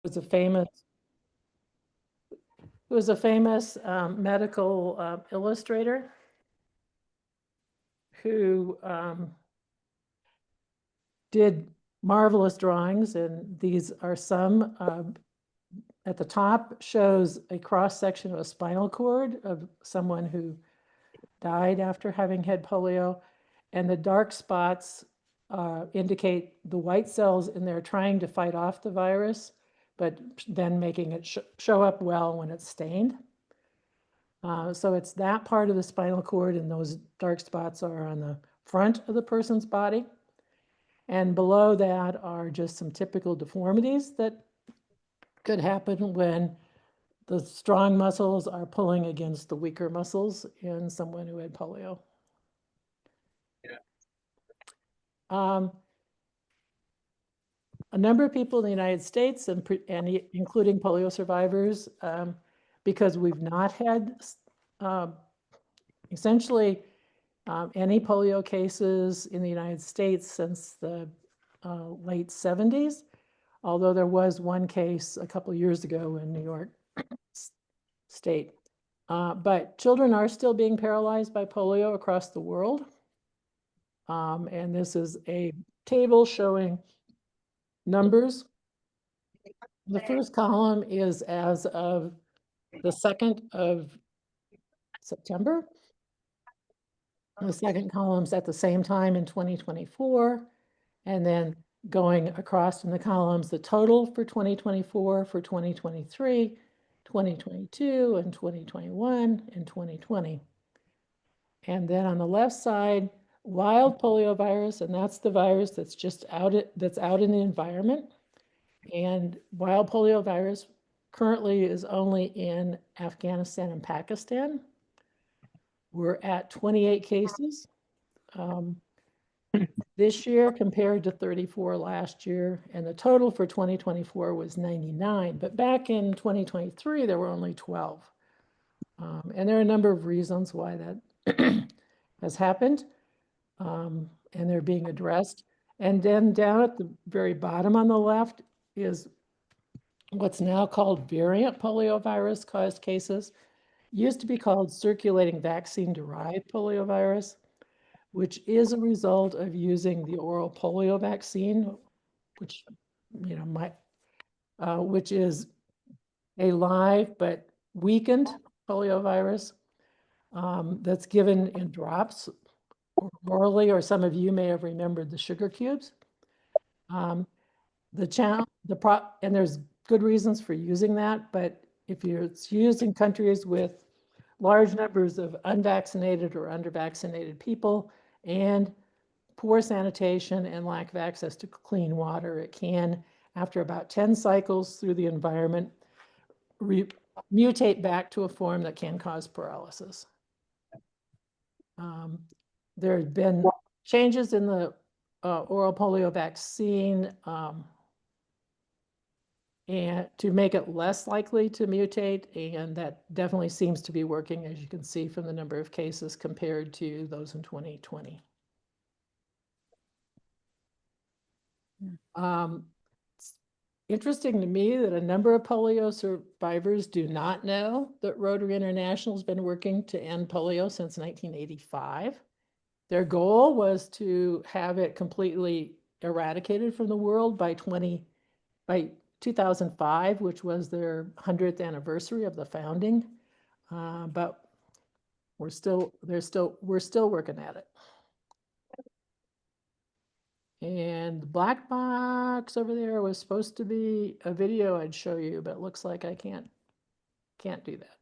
was a famous medical illustrator who did marvelous drawings, and these are some. At the top shows a cross section of a spinal cord of someone who died after having had polio, and the dark spots indicate the white cells in there trying to fight off the virus, but then making it show up well when it's stained. So it's that part of the spinal cord, and those dark spots are on the front of the person's body. And below that are just some typical deformities that could happen when the strong muscles are pulling against the weaker muscles in someone who had polio. A number of people in the United States, and including polio survivors, because we've not had essentially any polio cases in the United States since the late 70s, although there was one case a couple of years ago in New York State. But children are still being paralyzed by polio across the world. And this is a table showing numbers. The first column is as of the 2nd of September. The second column's at the same time in 2024. And then going across in the columns, the total for 2024, for 2023, 2022, and 2021, and 2020. And then on the left side, wild poliovirus, and that's the virus that's just out in the environment. And wild poliovirus currently is only in Afghanistan and Pakistan. We're at 28 cases this year compared to 34 last year, and the total for 2024 was 99. But back in 2023, there were only 12. And there are a number of reasons why that has happened, and they're being addressed. And then down at the very bottom on the left is what's now called variant poliovirus caused cases. Used to be called circulating vaccine-derived poliovirus, which is a result of using the oral polio vaccine, which which is a live but weakened poliovirus that's given in drops or orally, or some of you may have remembered the sugar cubes. And there's good reasons for using that, but if it's used in countries with large numbers of unvaccinated or undervaccinated people and poor sanitation and lack of access to clean water, it can, after about 10 cycles through the environment, mutate back to a form that can cause paralysis. There have been changes in the oral polio vaccine and to make it less likely to mutate, and that definitely seems to be working, as you can see from the number of cases compared to those in 2020. It's interesting to me that a number of polio survivors do not know that Rotary International has been working to end polio since 1985. Their goal was to have it completely eradicated from the world by 2005, which was their 100th anniversary of the founding. But we're still working at it. And the black box over there was supposed to be a video I'd show you, but it looks like I can't do that.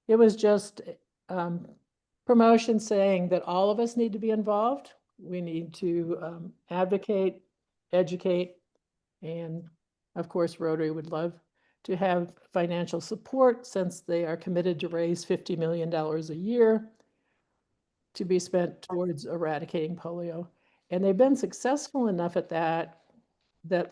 It was just promotion saying that all of us need to be involved. We need to advocate, educate, and of course, Rotary would love to have financial support since they are committed to raise $50 million a year to be spent towards eradicating polio. And they've been successful enough at that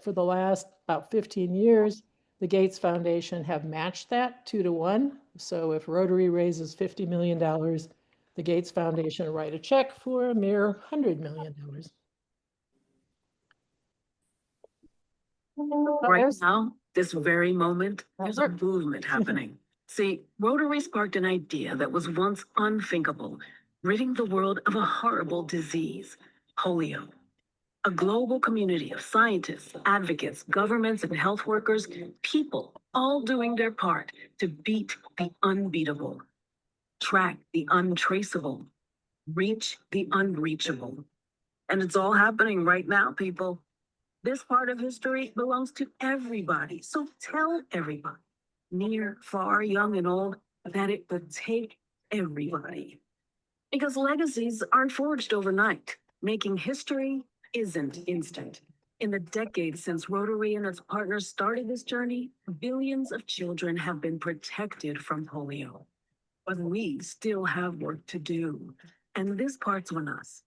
for the last about 15 years, the Gates Foundation have matched that 2 to 1. So if Rotary raises $50 million, the Gates Foundation will write a check for a mere $100 million. Right now, this very moment, there's a movement happening. See, Rotary sparked an idea that was once unthinkable, ridding the world of a horrible disease, polio. A global community of scientists, advocates, governments, and health workers, people all doing their part to beat the unbeatable, track the untraceable, reach the unreachable. And it's all happening right now, people. This part of history belongs to everybody. So tell everybody, near, far, young, and old, that it would take everybody. Because legacies aren't forged overnight. Making history isn't instant. In the decades since Rotary and its partners started this journey, billions of children have been protected from polio. But we still have work to do. And this part's on us,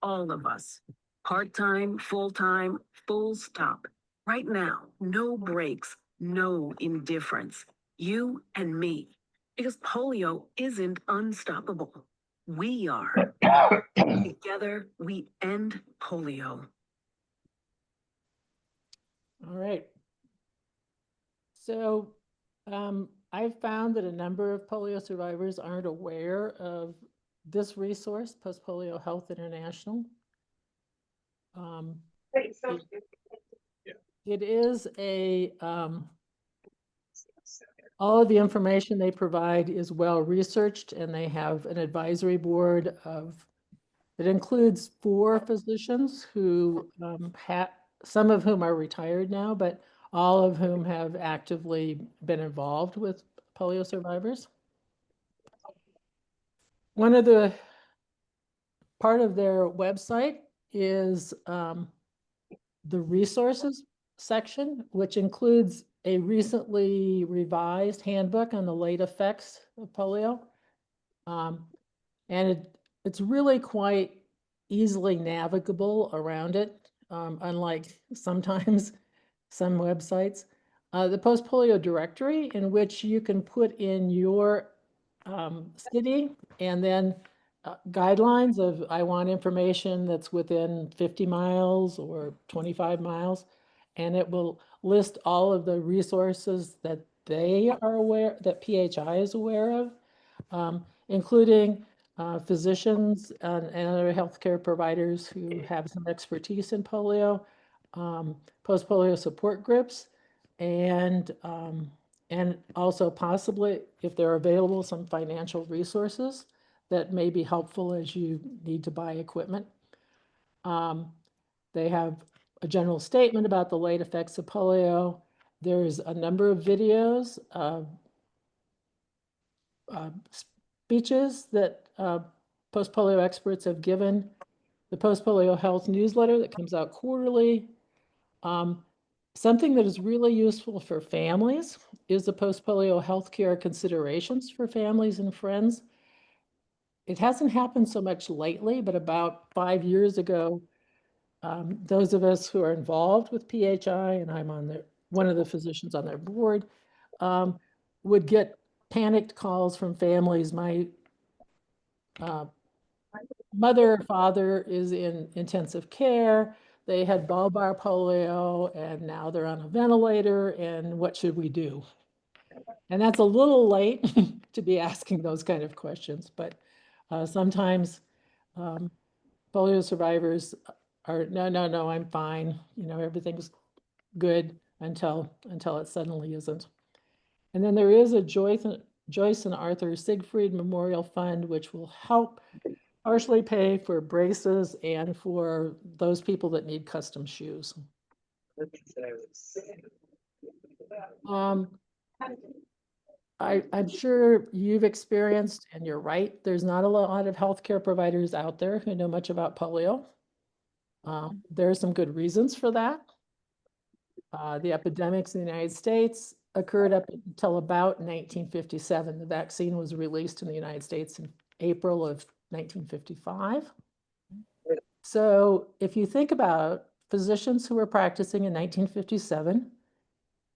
all of us. Part time, full time, full stop. Right now, no breaks, no indifference. You and me. Because polio isn't unstoppable. We are. Together, we end polio. All right. So I've found that a number of polio survivors aren't aware of this resource, Post-Polio Health International. It is all of the information they provide is well researched, and they have an advisory board that includes 4 physicians who some of whom are retired now, but all of whom have actively been involved with polio survivors. One of the part of their website is the resources section, which includes a recently revised handbook on the late effects of polio. And it's really quite easily navigable around it, unlike sometimes some websites. The post-polio directory, in which you can put in your city and then guidelines of, I want information that's within 50 miles or 25 miles, and it will list all of the resources that they are aware, that PHI is aware of, including physicians and other healthcare providers who have some expertise in polio, post-polio support groups, and also possibly, if they're available, some financial resources that may be helpful as you need to buy equipment. They have a general statement about the late effects of polio. There's a number of videos, speeches that post-polio experts have given, the post-polio health newsletter that comes out quarterly. Something that is really useful for families is the post-polio healthcare considerations for families and friends. It hasn't happened so much lately, but about 5 years ago, those of us who are involved with PHI, and I'm on one of the physicians on their board, would get panicked calls from families. My mother or father is in intensive care. They had bulbar polio, and now they're on a ventilator, and what should we do? And that's a little late to be asking those kind of questions, but sometimes polio survivors are, no, I'm fine. Everything's good until it suddenly isn't. And then there is a Joyce and Arthur Siegfried Memorial Fund, which will help partially pay for braces and for those people that need custom shoes. I'm sure you've experienced, and you're right, there's not a lot of healthcare providers out there who know much about polio. There are some good reasons for that. The epidemics in the United States occurred up until about 1957. The vaccine was released in the United States in April of 1955. So if you think about physicians who were practicing in 1957,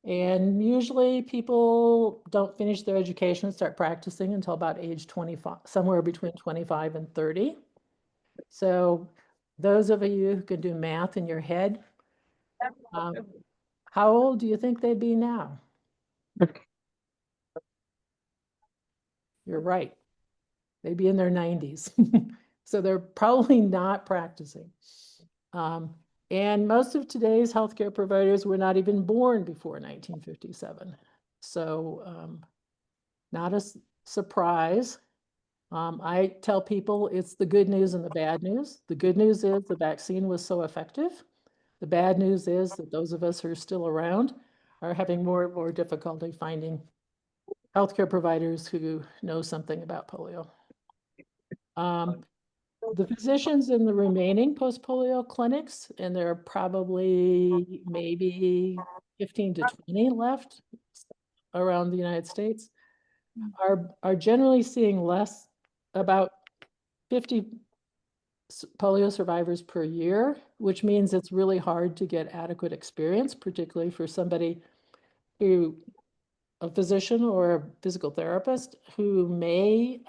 and usually people don't finish their education and start practicing until about age 25, somewhere between 25 and 30. So those of you who can do math in your head, How old do you think they'd be now? You're right. They'd be in their 90s. So they're probably not practicing. And most of today's healthcare providers were not even born before 1957. So not a surprise. I tell people it's the good news and the bad news. The good news is the vaccine was so effective. The bad news is that those of us who are still around are having more and more difficulty finding healthcare providers who know something about polio. The physicians in the remaining post-polio clinics, and there are probably maybe 15 to 20 left around the United States, are generally seeing less, about 50 polio survivors per year, which means it's really hard to get adequate experience, particularly for somebody who, a physician or a physical therapist who may,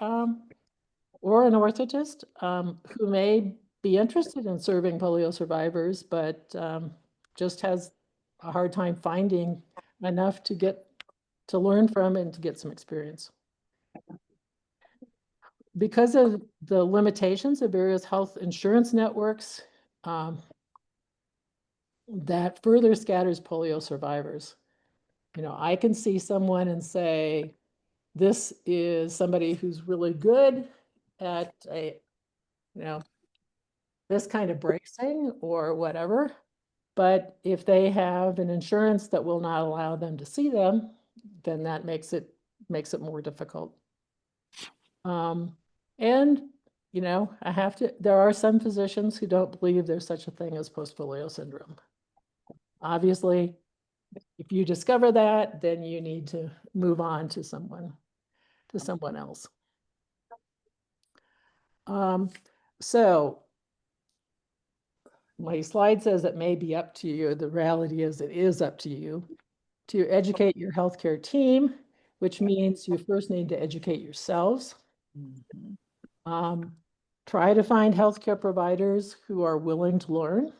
or an orthotist, who may be interested in serving polio survivors, but just has a hard time finding enough to learn from and to get some experience. Because of the limitations of various health insurance networks, that further scatters polio survivors. You know, I can see someone and say, this is somebody who's really good at this kind of bracing or whatever. But if they have an insurance that will not allow them to see them, then that makes it more difficult. And there are some physicians who don't believe there's such a thing as post-polio syndrome. Obviously, if you discover that, then you need to move on to someone else. So my slide says it may be up to you. The reality is it is up to you to educate your healthcare team, which means you first need to educate yourselves. Try to find healthcare providers who are willing to learn.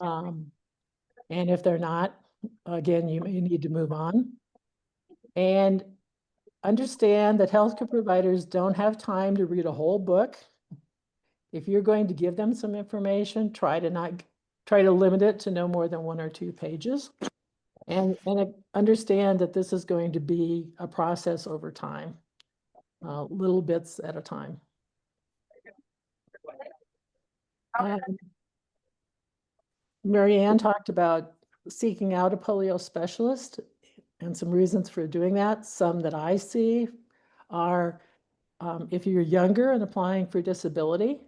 And if they're not, again, you may need to move on. And understand that healthcare providers don't have time to read a whole book. If you're going to give them some information, try to limit it to no more than 1 or 2 pages. And understand that this is going to be a process over time, little bits at a time. Marianne talked about seeking out a polio specialist and some reasons for doing that. Some that I see are if you're younger and applying for disability.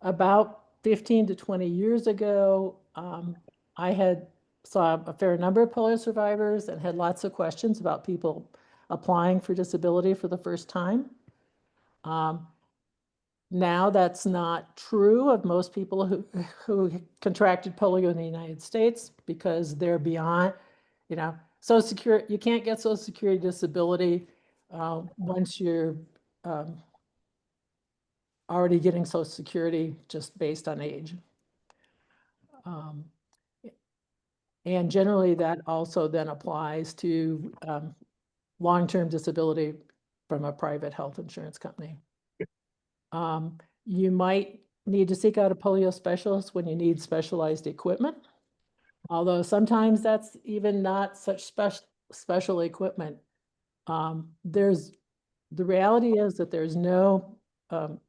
About 15 to 20 years ago, I saw a fair number of polio survivors and had lots of questions about people applying for disability for the first time. Now that's not true of most people who contracted polio in the United States, because they're beyond, Social Security. You can't get Social Security disability once you're already getting Social Security just based on age. And generally that also then applies to long-term disability from a private health insurance company. You might need to seek out a polio specialist when you need specialized equipment, although sometimes that's even not such special equipment. The reality is that there's no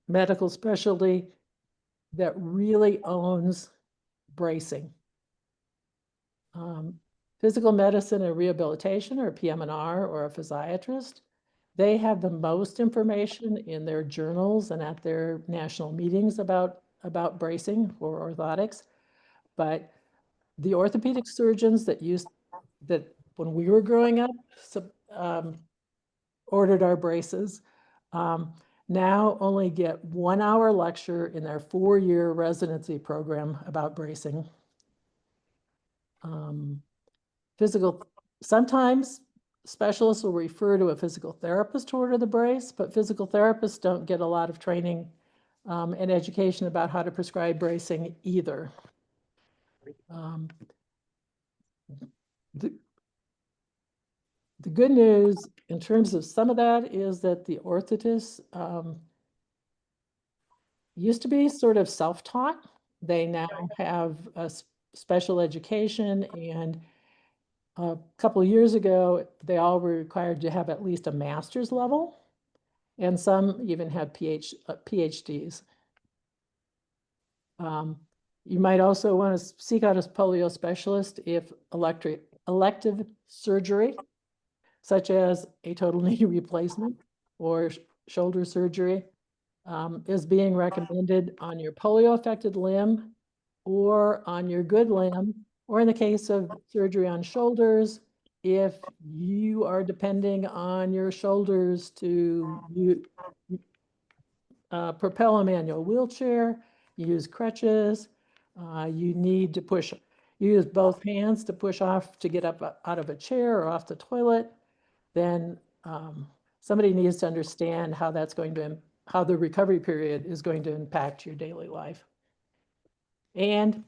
medical specialty that really owns bracing. Physical medicine and rehabilitation, or PM&R, or a physiatrist, they have the most information in their journals and at their national meetings about bracing or orthotics. But the orthopedic surgeons that when we were growing up, ordered our braces, now only get 1-hour lecture in their 4-year residency program about bracing. Sometimes specialists will refer to a physical therapist to order the brace, but physical therapists don't get a lot of training and education about how to prescribe bracing either. the good news in terms of some of that is that the orthotists used to be sort of self-taught. They now have a special education, and a couple of years ago, they all were required to have at least a master's level, and some even have PhDs. You might also want to seek out a polio specialist if elective surgery, such as a total knee replacement or shoulder surgery, is being recommended on your polio-affected limb or on your good limb, or in the case of surgery on shoulders, if you are depending on your shoulders to propel a manual wheelchair, you use crutches, you need to use both hands to push off to get up out of a chair or off the toilet, then somebody needs to understand how that's going to, how the recovery period is going to impact your daily life. And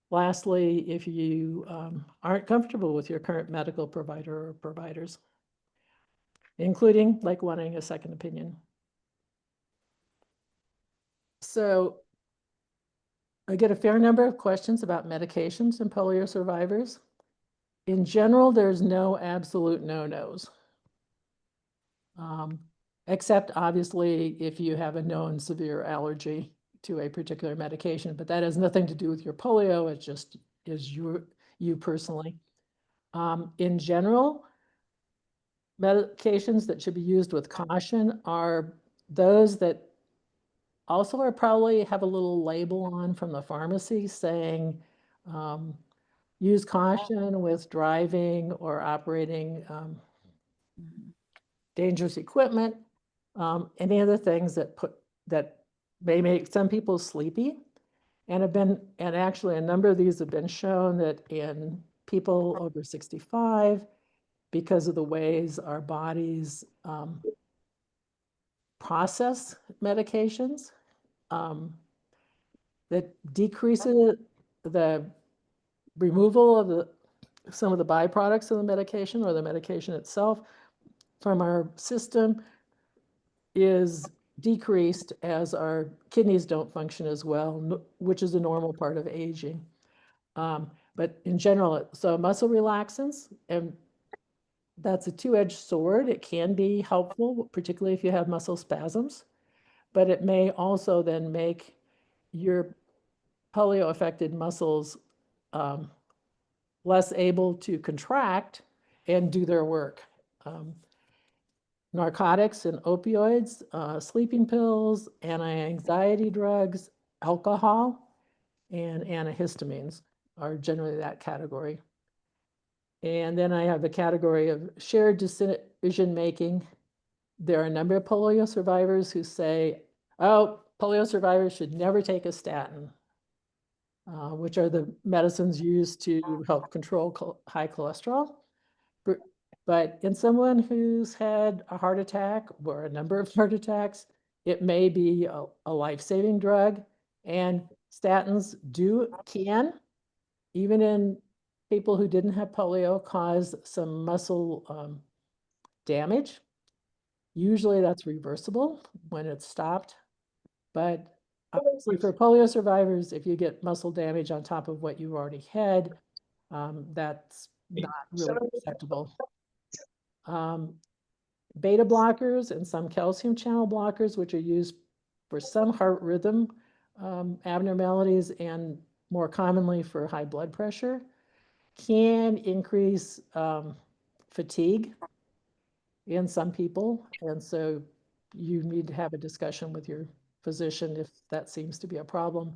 lastly, if you aren't comfortable with your current medical provider or providers, including like wanting a second opinion. So I get a fair number of questions about medications in polio survivors. In general, there's no absolute no-nos. Except obviously if you have a known severe allergy to a particular medication, but that has nothing to do with your polio, it just is you personally. In general, medications that should be used with caution are those that also are probably have a little label on from the pharmacy saying use caution with driving or operating dangerous equipment, any other things that may make some people sleepy, and actually a number of these have been shown that in people over 65, because of the ways our bodies process medications, that decreases the removal of some of the byproducts of the medication or the medication itself from our system is decreased as our kidneys don't function as well, which is a normal part of aging. But in general, so muscle relaxants, and that's a two-edged sword. It can be helpful, particularly if you have muscle spasms, but it may also then make your polio-affected muscles less able to contract and do their work. Narcotics and opioids, sleeping pills, anti-anxiety drugs, alcohol, and antihistamines are generally that category. And then I have the category of shared decision making. There are a number of polio survivors who say, oh, polio survivors should never take a statin, which are the medicines used to help control high cholesterol. But in someone who's had a heart attack or a number of heart attacks, it may be a life-saving drug. And statins can, even in people who didn't have polio, cause some muscle damage. Usually that's reversible when it's stopped. But obviously for polio survivors, if you get muscle damage on top of what you already had, that's not really acceptable. Beta blockers and some calcium channel blockers, which are used for some heart rhythm abnormalities and more commonly for high blood pressure, can increase fatigue in some people. And so you need to have a discussion with your physician if that seems to be a problem.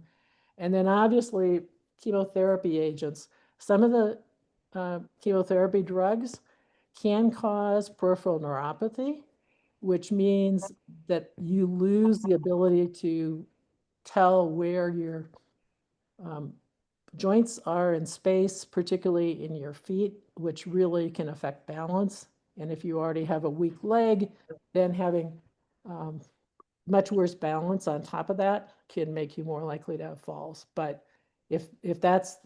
And then obviously chemotherapy agents. Some of the chemotherapy drugs can cause peripheral neuropathy, which means that you lose the ability to tell where your joints are in space, particularly in your feet, which really can affect balance. And if you already have a weak leg, then having much worse balance on top of that can make you more likely to have falls. But if that's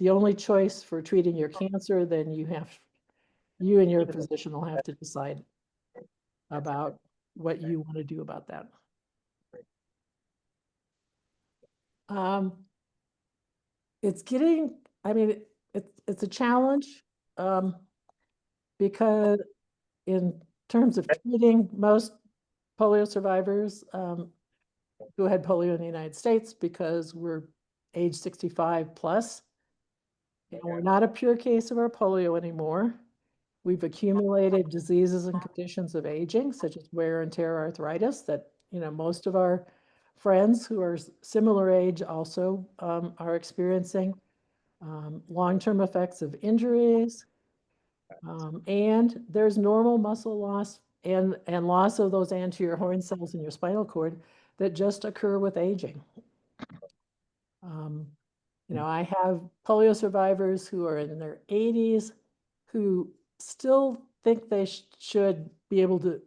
the only choice for treating your cancer, then you and your physician will have to decide about what you want to do about that. It's getting, I mean, it's a challenge because in terms of treating most polio survivors who had polio in the United States, because we're age 65 plus, and we're not a pure case of our polio anymore. We've accumulated diseases and conditions of aging, such as wear and tear arthritis, that most of our friends who are similar age also are experiencing. Long-term effects of injuries, and there's normal muscle loss and loss of those anterior horn cells in your spinal cord that just occur with aging. I have polio survivors who are in their 80s who still think they should be able to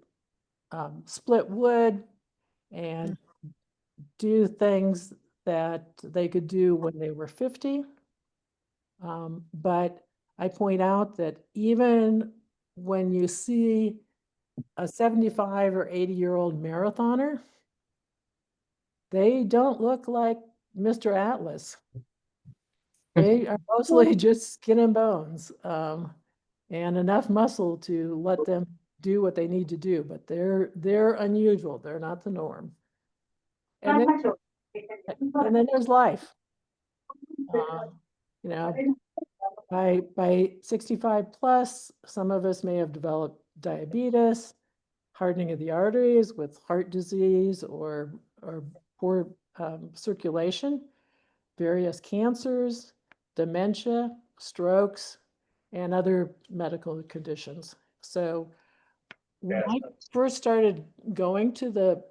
split wood and do things that they could do when they were 50. But I point out that even when you see a 75 or 80-year-old marathoner, they don't look like Mr. Atlas. They are mostly just skin and bones, and enough muscle to let them do what they need to do. But they're unusual. They're not the norm. And then there's life. By 65 plus, some of us may have developed diabetes, hardening of the arteries with heart disease or poor circulation, various cancers, dementia, strokes, and other medical conditions. So when I first started going to the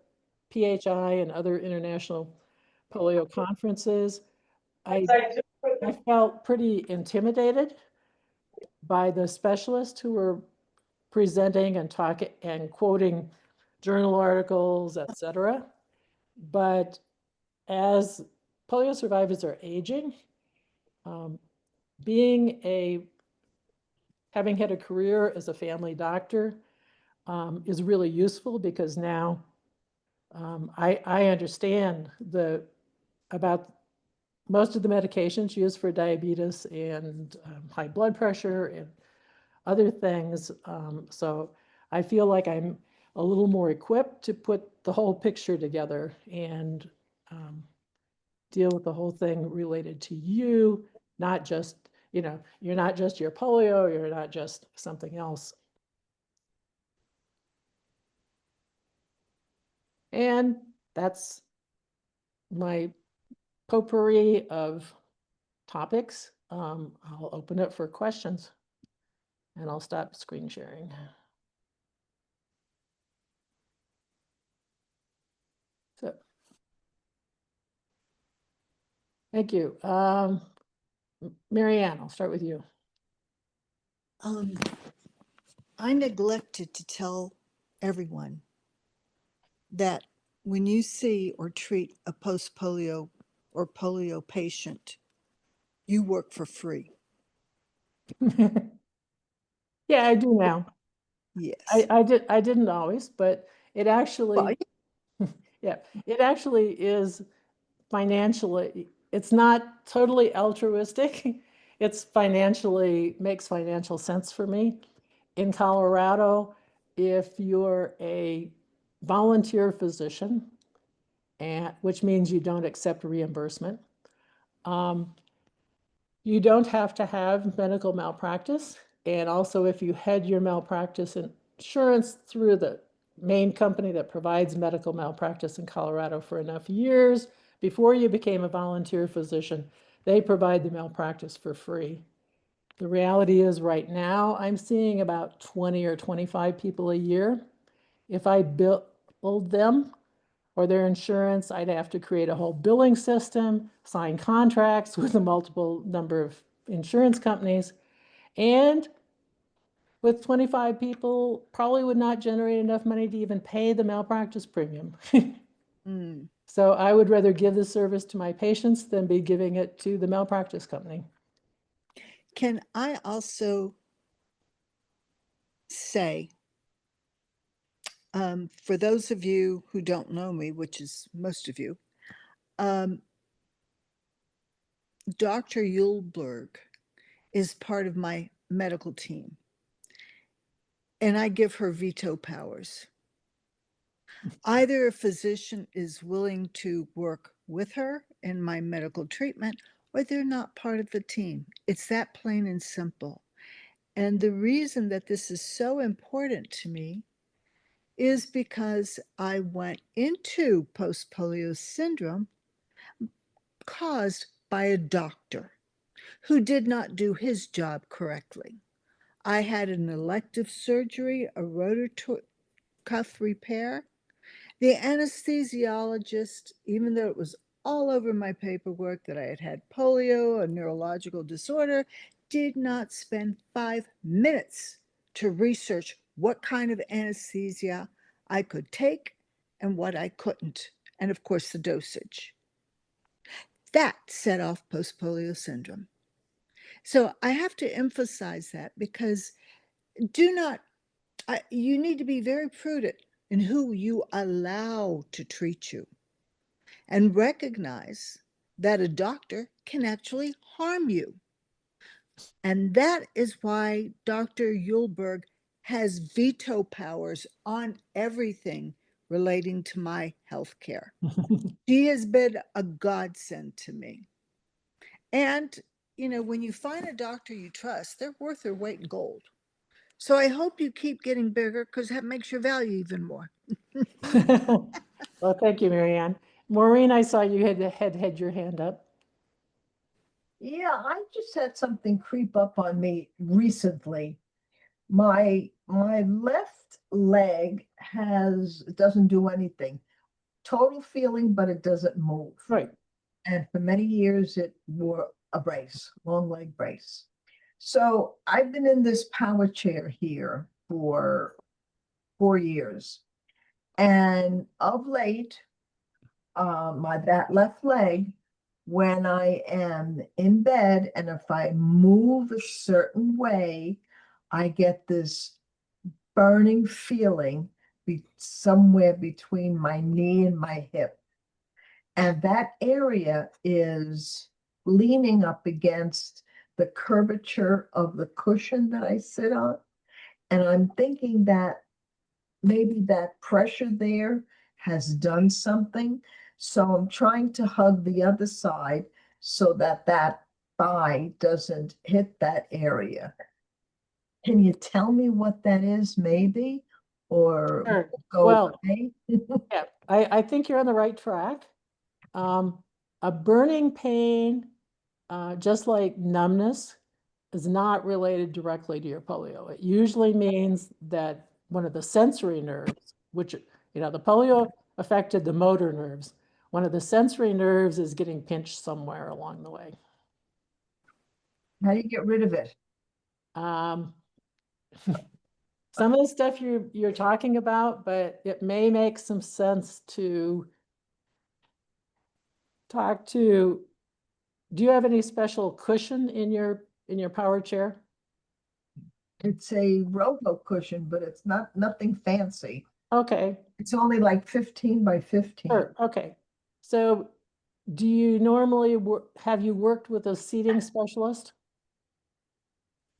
PHI and other international polio conferences, I felt pretty intimidated by the specialists who were presenting and talking and quoting journal articles, etc. But as polio survivors are aging, having had a career as a family doctor is really useful, because now I understand about most of the medications used for diabetes and high blood pressure and other things. So I feel like I'm a little more equipped to put the whole picture together and deal with the whole thing related to you, not just, you're not just your polio, you're not just something else. And that's my potpourri of topics. I'll open it for questions, and I'll stop screen sharing. So, thank you. Marianne, I'll start with you. I neglected to tell everyone that when you see or treat a post-polio or polio patient, you work for free. Yeah, I do now. Yes. I didn't always, but it actually, yeah, it actually is financially, it's not totally altruistic. It's makes financial sense for me. In Colorado, if you're a volunteer physician, which means you don't accept reimbursement, you don't have to have medical malpractice. And also, if you had your malpractice insurance through the main company that provides medical malpractice in Colorado for enough years before you became a volunteer physician, they provide the malpractice for free. The reality is right now I'm seeing about 20 or 25 people a year. If I billed them or their insurance, I'd have to create a whole billing system, sign contracts with a multiple number of insurance companies, and with 25 people, probably would not generate enough money to even pay the malpractice premium. So I would rather give the service to my patients than be giving it to the malpractice company. Can I also say, for those of you who don't know me, which is most of you, Dr. Eulberg is part of my medical team, and I give her veto powers. Either a physician is willing to work with her in my medical treatment, or they're not part of the team. It's that plain and simple. And the reason that this is so important to me is because I went into post-polio syndrome caused by a doctor who did not do his job correctly. I had an elective surgery, a rotator cuff repair. The anesthesiologist, even though it was all over my paperwork that I had had polio, a neurological disorder, did not spend 5 minutes to research what kind of anesthesia I could take and what I couldn't, and of course, the dosage. That set off post-polio syndrome. So I have to emphasize that because you need to be very prudent in who you allow to treat you and recognize that a doctor can actually harm you. And that is why Dr. Eulberg has veto powers on everything relating to my health care. She has been a godsend to me. And, when you find a doctor you trust, they're worth their weight in gold. So I hope you keep getting bigger because that makes your value even more. Well, thank you, Marianne. Maureen, I saw you had your hand up. Yeah, I just had something creep up on me recently. My left leg doesn't do anything. Total feeling, but it doesn't move. Right. And for many years it wore a brace, long leg brace. So I've been in this power chair here for 4 years. And of late, that left leg, when I am in bed and if I move a certain way, I get this burning feeling somewhere between my knee and my hip. And that area is leaning up against the curvature of the cushion that I sit on. And I'm thinking that maybe that pressure there has done something. So I'm trying to hug the other side so that that thigh doesn't hit that area. Can you tell me what that is, maybe? Or Sure. go Well, away? yeah, I think you're on the right track. A burning pain, just like numbness, is not related directly to your polio. It usually means that one of the sensory nerves, which, the polio affected the motor nerves. One of the sensory nerves is getting pinched somewhere along the way. How do you get rid of it? Um, some of the stuff you're talking about, but it may make some sense to talk to. Do you have any special cushion in your power chair? It's a robo cushion, but it's nothing fancy. Okay, It's only like 15 by 15. sure, okay. So do you normally have you worked with a seating specialist?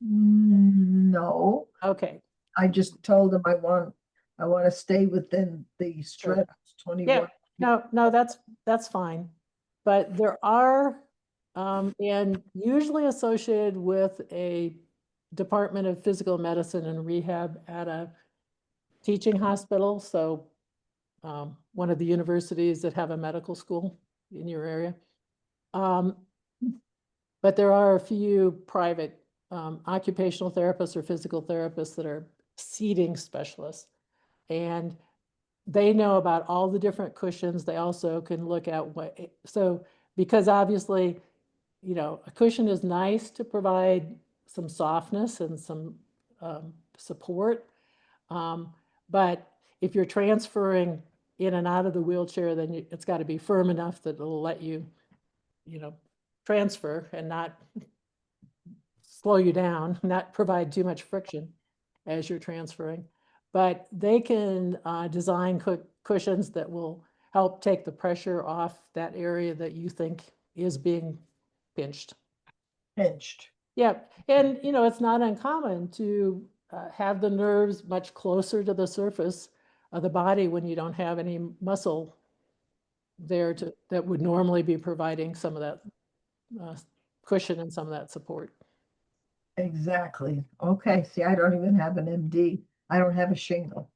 No, Okay, I just told him I want to stay within the sure. stretch Yeah, 21. no, that's fine. But there are, and usually associated with a Department of Physical Medicine and Rehab at a teaching hospital. So one of the universities that have a medical school in your area. But there are a few private occupational therapists or physical therapists that are seating specialists. And they know about all the different cushions. They also can look at because obviously, a cushion is nice to provide some softness and some support. But if you're transferring in and out of the wheelchair, then it's got to be firm enough that it'll let you, transfer and not slow you down, not provide too much friction as you're transferring. But they can design cushions that will help take the pressure off that area that you think is being pinched. Pinched. Yeah, and it's not uncommon to have the nerves much closer to the surface of the body when you don't have any muscle there that would normally be providing some of that cushion and some of that support. Exactly. Okay, see, I don't even have an MD. I don't have a shingle.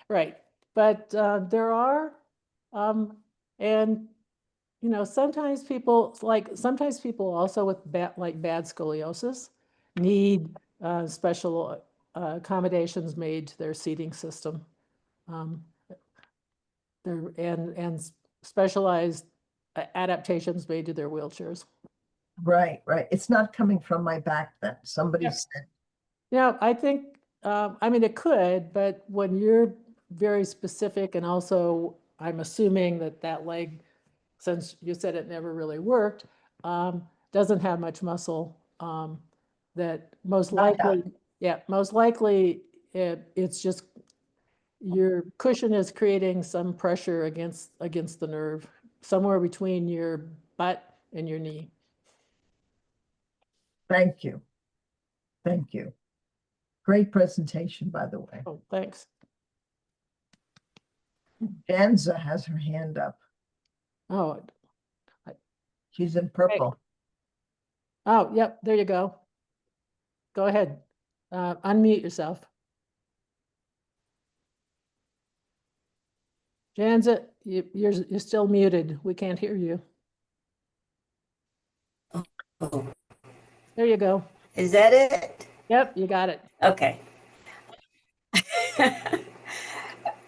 Right, but there are, and sometimes people also with bad scoliosis need special accommodations made to their seating system. And specialized adaptations made to their wheelchairs. Right, right. It's not coming from my back then. Somebody Yeah. said, Yeah, I think, I mean, it could, but when you're very specific, and also I'm assuming that leg, since you said it never really worked, doesn't have much muscle, that most Not that. likely, it's just your cushion is creating some pressure against the nerve, somewhere between your butt and your knee. Thank you. Thank you. Great presentation, by the way. Oh, thanks. Danza has her hand up. Oh, She's in purple. oh, yep, there you go. Go ahead. Unmute yourself. Janza, you're still muted. We can't hear you. Oh, There you go. is that it? Yep, you got it. Okay.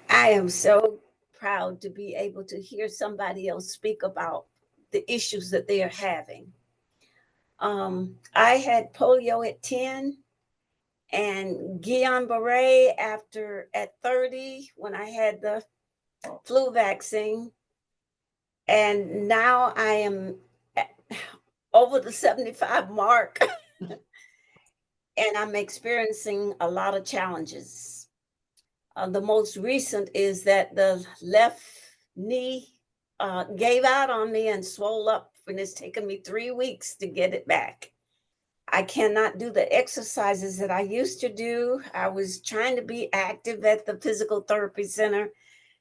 I am so proud to be able to hear somebody else speak about the issues that they are having. I had polio at 10 and Guillain-Barré at 30 when I had the flu vaccine. And now I am over the 75 mark and I'm experiencing a lot of challenges. The most recent is that the left knee gave out on me and swelled up, and it's taken me 3 weeks to get it back. I cannot do the exercises that I used to do. I was trying to be active at the physical therapy center.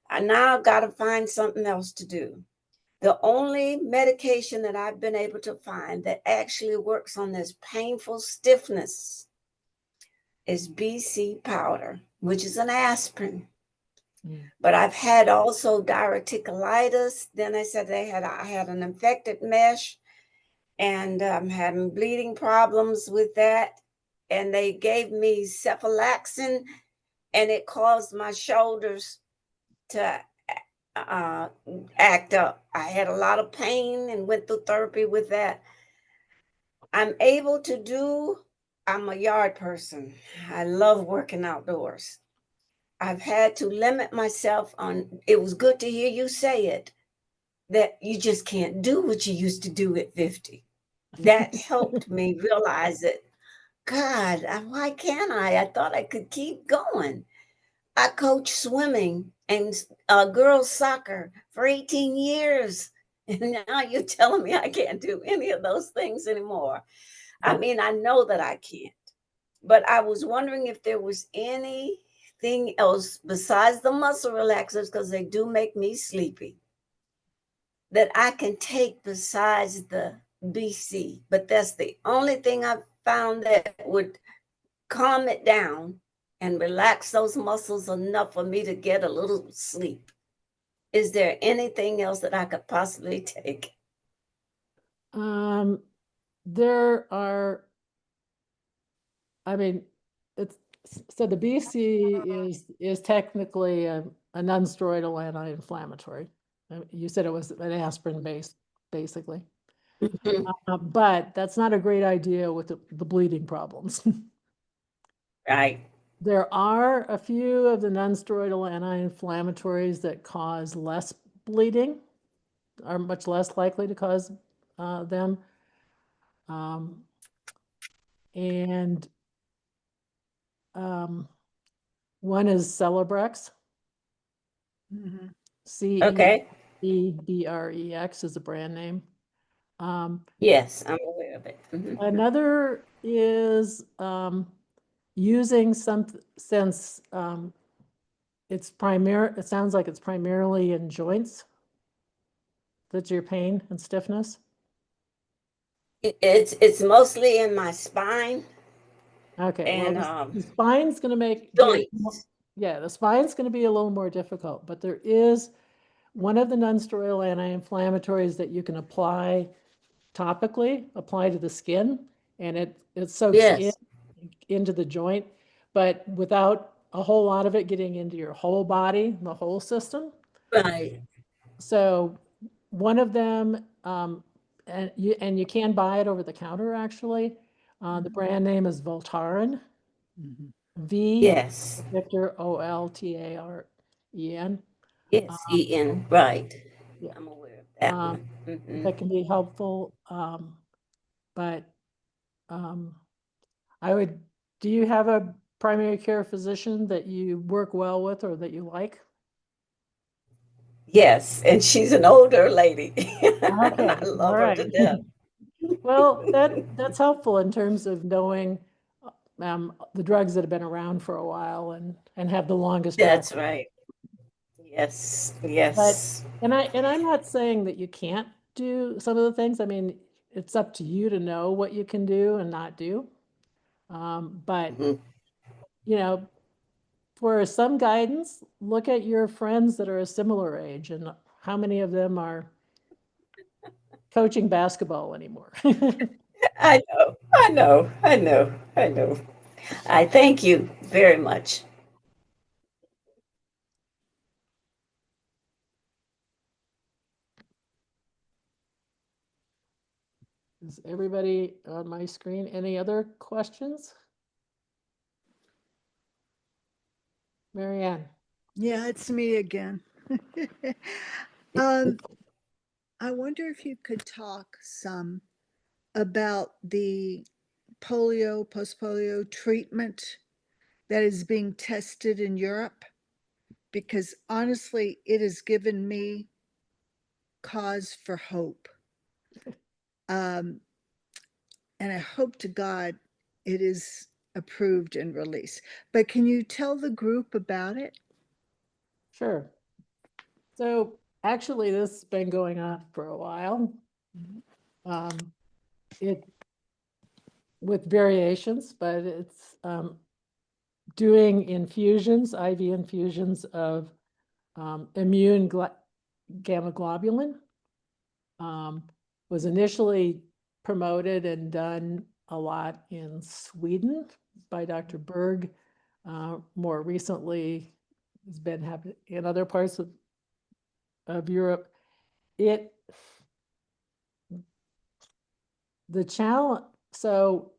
I now got to find something else to do. The only medication that I've been able to find that actually works on this painful stiffness is BC powder, which is an aspirin. But I've had also diverticulitis. Then I said I had an infected mesh, and I'm having bleeding problems with that. And they gave me cephalexin, and it caused my shoulders to act up. I had a lot of pain and went through therapy with that. I'm a yard person. I love working outdoors. I've had to limit myself on, it was good to hear you say it, that you just can't do what you used to do at 50. That helped me realize that, God, why can't I? I thought I could keep going. I coached swimming and girls soccer for 18 years. And now you're telling me I can't do any of those things anymore. I mean, I know that I can't. But I was wondering if there was anything else besides the muscle relaxers, because they do make me sleepy, that I can take besides the BC. But that's the only thing I've found that would calm it down and relax those muscles enough for me to get a little sleep. Is there anything else that I could possibly take? There are, I mean, so the BC is technically a non-steroidal anti-inflammatory. You said it was an aspirin based, basically. But that's not a great idea with the bleeding problems. Right. There are a few of the non-steroidal anti-inflammatories that cause less bleeding, are much less likely to cause them. And one is Celebrex. Mhm. Okay. CEBREX is a brand name. Yes, I'm aware of it. Mhm. Another is using since it sounds like it's primarily in joints. That's your pain and stiffness. It's mostly in my spine Okay, well, and the spine's going to joints. yeah, the spine's going to be a little more difficult, but there is one of the non-steroidal anti-inflammatories that you can apply topically, apply to the skin, and it soaks Yes. into the joint, but without a whole lot of it getting into your whole body, the whole system. Right. So one of them, and you can buy it over the counter, actually. The brand name is Voltaren, Mhm. V, Yes. Victor, Oltaren. Yes. Eating. Right. Yeah, I'm aware of that um, one. Mhm. that can be helpful. But do you have a primary care physician that you work well with or that you like? Yes, and she's an older lady. And I Okay, all love her to right. death. Well, that's helpful in terms of knowing the drugs that have been around for a while and have the longest track. That's right. Yes. But Yes. I'm not saying that you can't do some of the things. I mean, it's up to you to know what you can do and not do. But Mhm. you know, for some guidance, look at your friends that are a similar age and how many of them are coaching basketball anymore. I know. I know. I know. I know. I thank you very much. Is everybody on my screen? Any other questions? Marianne? Yeah, it's me again. um, I wonder if you could talk some about the post-polio treatment that is being tested in Europe, because honestly, it has given me cause for hope. Um, and I hope to God it is approved and released. But can you tell the group about it? Sure. So actually, this has been going on for a while. It with variations, but it's doing infusions, IV infusions of immune gamma globulin. Was initially promoted and done a lot in Sweden by Dr. Berg. More recently, has been happening in other parts of Europe. The challenge, so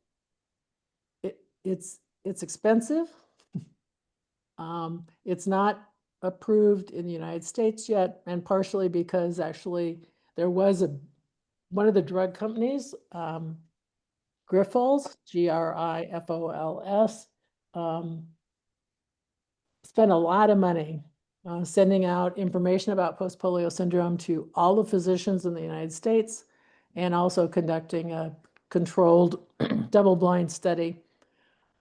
it's expensive. It's not approved in the United States yet, and partially because actually there was one of the drug companies, Grifols, Grifols, spent a lot of money sending out information about post-polio syndrome to all the physicians in the United States and also conducting a controlled double-blind study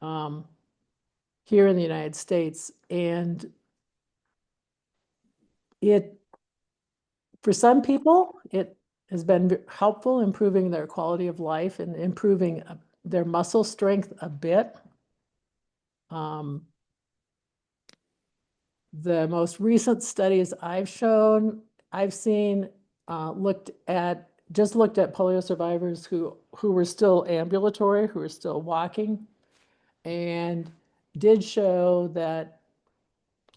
here in the United States. And for some people, it has been helpful improving their quality of life and improving their muscle strength a bit. The most recent studies I've seen, looked at polio survivors who were still ambulatory, who were still walking, and did show that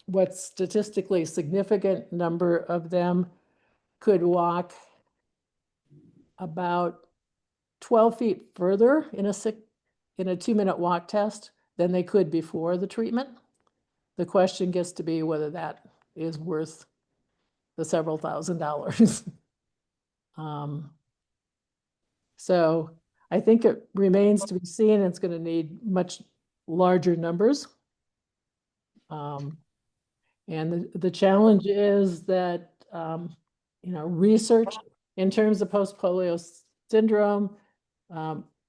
what's statistically significant number of them could walk about 12 feet further in a 2-minute walk test than they could before the treatment. The question gets to be whether that is worth the several $1,000s. So I think it remains to be seen. It's going to need much larger numbers. And the challenge is that, research in terms of post-polio syndrome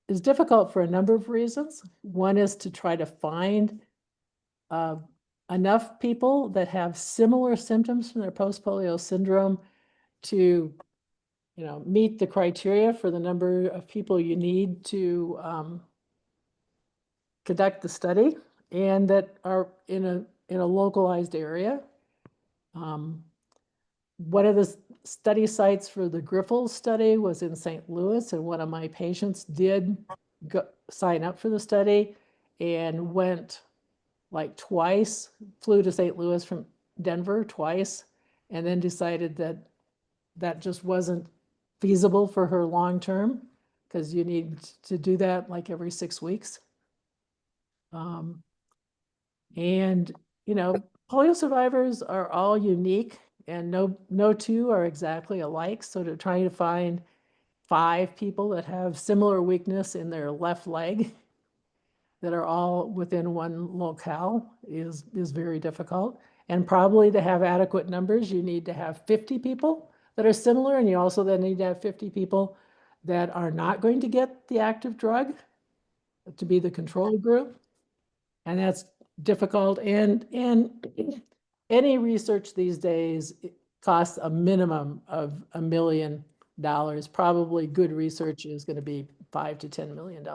is difficult for a number of reasons. One is to try to find enough people that have similar symptoms from their post-polio syndrome to, meet the criteria for the number of people you need to conduct the study, and that are in a localized area. One of the study sites for the Grifols study was in St. Louis, and one of my patients did sign up for the study and went like twice, flew to St. Louis from Denver twice, and then decided that that just wasn't feasible for her long term, because you need to do that like every 6 weeks. And, polio survivors are all unique, and no two are exactly alike. So to try to find 5 people that have similar weakness in their left leg that are all within one locale is very difficult. And probably to have adequate numbers, you need to have 50 people that are similar, and you also then need to have 50 people that are not going to get the active drug to be the control group. And that's difficult. And any research these days costs a minimum of $1 million. Probably good research is going to be $5 to $10 million.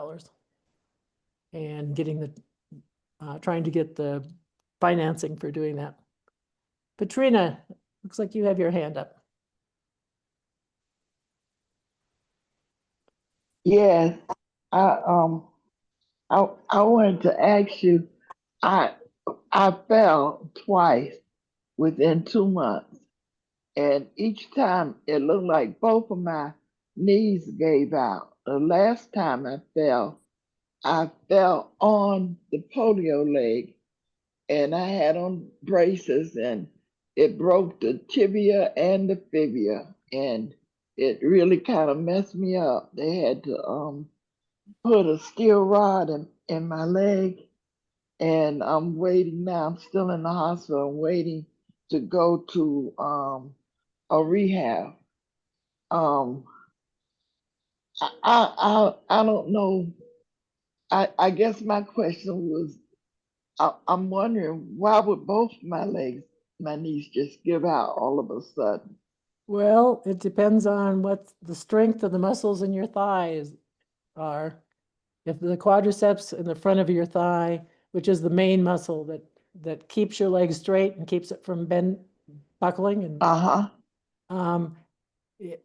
And trying to get the financing for doing that. Patrina, looks like you have your hand up. Yes, I I wanted to ask you. I I fell twice within 2 months, and each time it looked like both of my knees gave out. The last time I fell on the polio leg, and I had on braces, and it broke the tibia and the fibia, and it really kind of messed me up. They had to put a steel rod in my leg, and I'm waiting now. I'm still in the hospital. I'm waiting to go to a rehab. Um, I don't know. I guess my question was, I'm wondering why would both my legs, my knees just give out all of a sudden? Well, it depends on what the strength of the muscles in your thighs are. If the quadriceps in the front of your thigh, which is the main muscle that keeps your leg straight and keeps it from buckling, and Uh-huh. it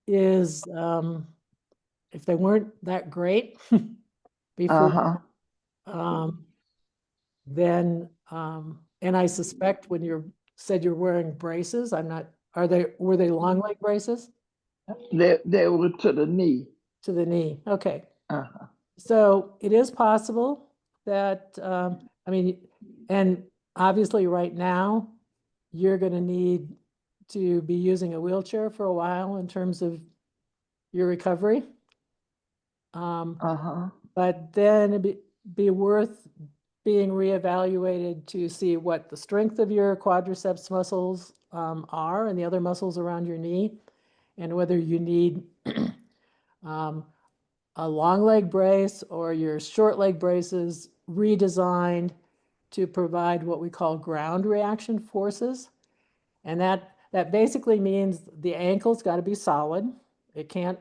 is, if they weren't that great before, Uh-huh. then, and I suspect when you said you're wearing braces, were they long leg braces? They were to the knee. To the knee, okay. Uh-huh. So it is possible that, and obviously right now, you're going to need to be using a wheelchair for a while in terms of your recovery. Uh-huh. But then it'd be worth being reevaluated to see what the strength of your quadriceps muscles are, and the other muscles around your knee, and whether you need a long leg brace or your short leg braces redesigned to provide what we call ground reaction forces. And that basically means the ankle's got to be solid. It can't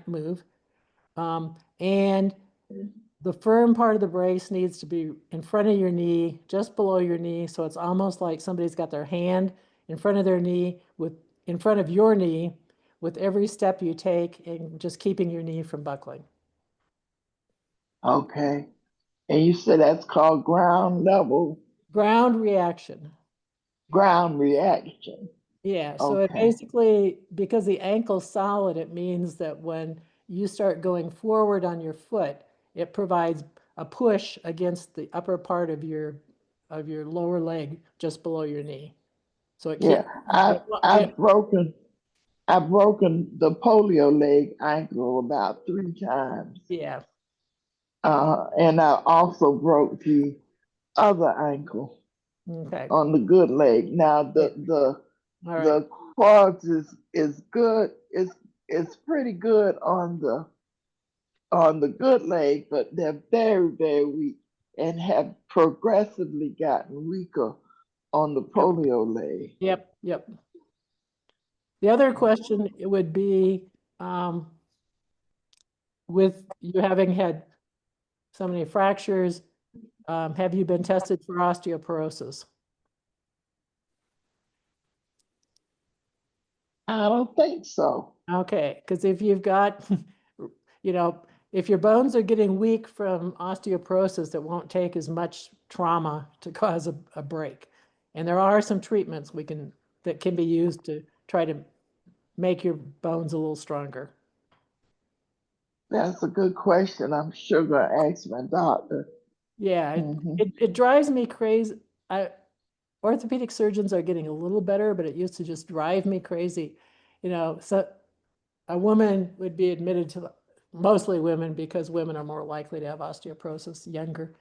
move. And the firm part of the brace needs to be in front of your knee, just below your knee. So it's almost like somebody's got their hand in front of their knee, in front of your knee, with every step you take, and just keeping your knee from buckling. Okay. And you said that's called ground level, Ground reaction. ground reaction. Yeah, so it Okay. basically, because the ankle's solid, it means that when you start going forward on your foot, it provides a push against the upper part of your lower leg just below your knee. So it Yeah. keeps I've it, broken I've broken the polio leg ankle about 3 times. Yeah, And I also broke the other ankle okay, on the good leg. Now yeah, all right, the quads is good. It's pretty good on the good leg, but they're very, very weak and have progressively gotten weaker on the yep, polio leg. yep, yep. The other question would be, um, with you having had so many fractures, have you been tested for osteoporosis? I don't think so. Okay, because if you've got, you know, if your bones are getting weak from osteoporosis, it won't take as much trauma to cause a break. And there are some treatments that can be used to try to make your bones a little stronger. That's a good question. I'm sure gonna ask my doctor. Yeah, Hmm. it drives me crazy. Orthopedic surgeons are getting a little better, but it used to just drive me crazy. So a woman would be admitted to, mostly women, because women are more likely to have osteoporosis, younger,